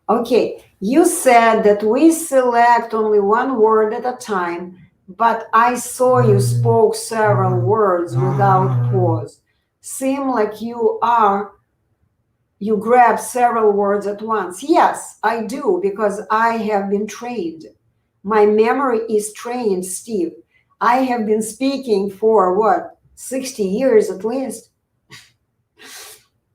Okay, you said that we select only one word at a time, but I saw you spoke several words without pause. Seem like you grab several words at once. Yes, I do, because I have been trained. My memory is trained, Steve. I have been speaking for what, 60 years at least?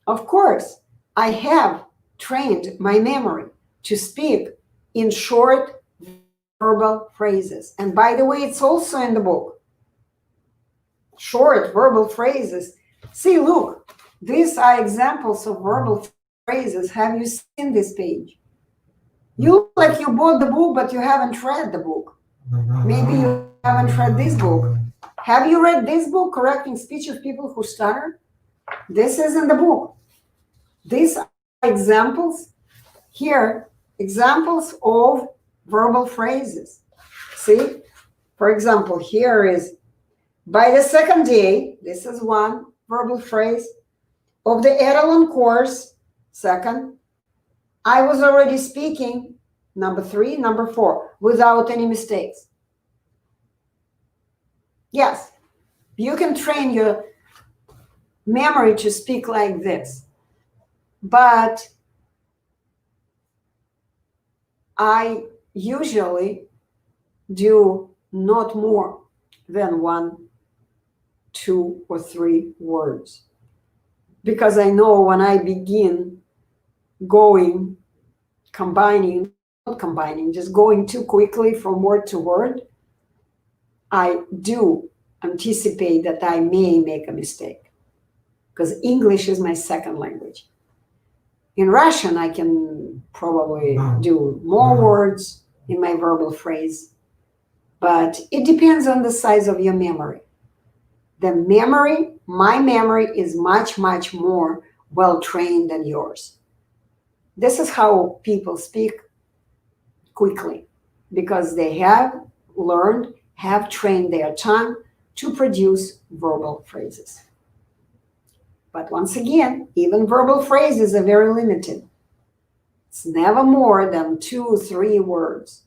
Of course, I have trained my memory to speak in short verbal phrases. And by the way, it's also in the book. Short verbal phrases. See, look, these are examples of verbal phrases. Have you seen this page? You look like you bought the book, but you haven't read the book. Maybe you haven't read this book. Have you read this book, Correcting Speech of People Who Stutter? This is in the book. These are examples here, examples of verbal phrases. See, for example, here is, by the second day, this is one verbal phrase, of the Etalon course, second, I was already speaking, number 3, number 4, without any mistakes. Yes, you can train your memory to speak like this, but I usually do not more than 1, 2, or 3 words. Because I know when I begin not combining, just going too quickly from word to word, I do anticipate that I may make a mistake. Because English is my second language. In Russian, I can probably do more words in my verbal phrase, but it depends on the size of your memory. My memory is much, much more well-trained than yours. This is how people speak quickly, because they have learned, have trained their tongue to produce verbal phrases. But once again, even verbal phrases are very limited. It's never more than 2, 3 words.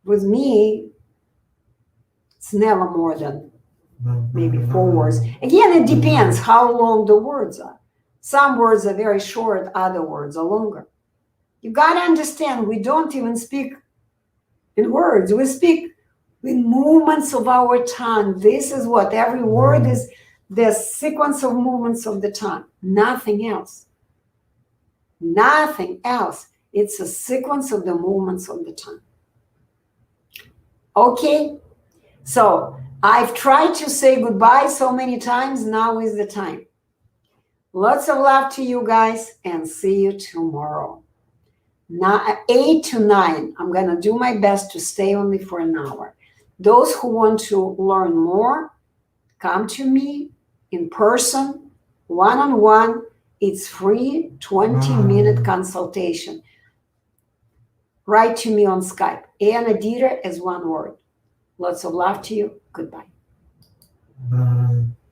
With me, it's never more than maybe 4 words. Again, it depends how long the words are. Some words are very short, other words are longer. You got to understand, we don't even speak in words. We speak with movements of our tongue. This is what every word is, the sequence of movements of the tongue. Nothing else. Nothing else. It's a sequence of the movements of the tongue. Okay? So I've tried to say goodbye so many times. Now is the time. Lots of love to you guys, and see you tomorrow. 8 to 9. I'm going to do my best to stay only for an hour. Those who want to learn more, come to me in person, one-on-one. It's free, 20-minute consultation. Write to me on Skype. Anna Deeter is one word. Lots of love to you. Goodbye.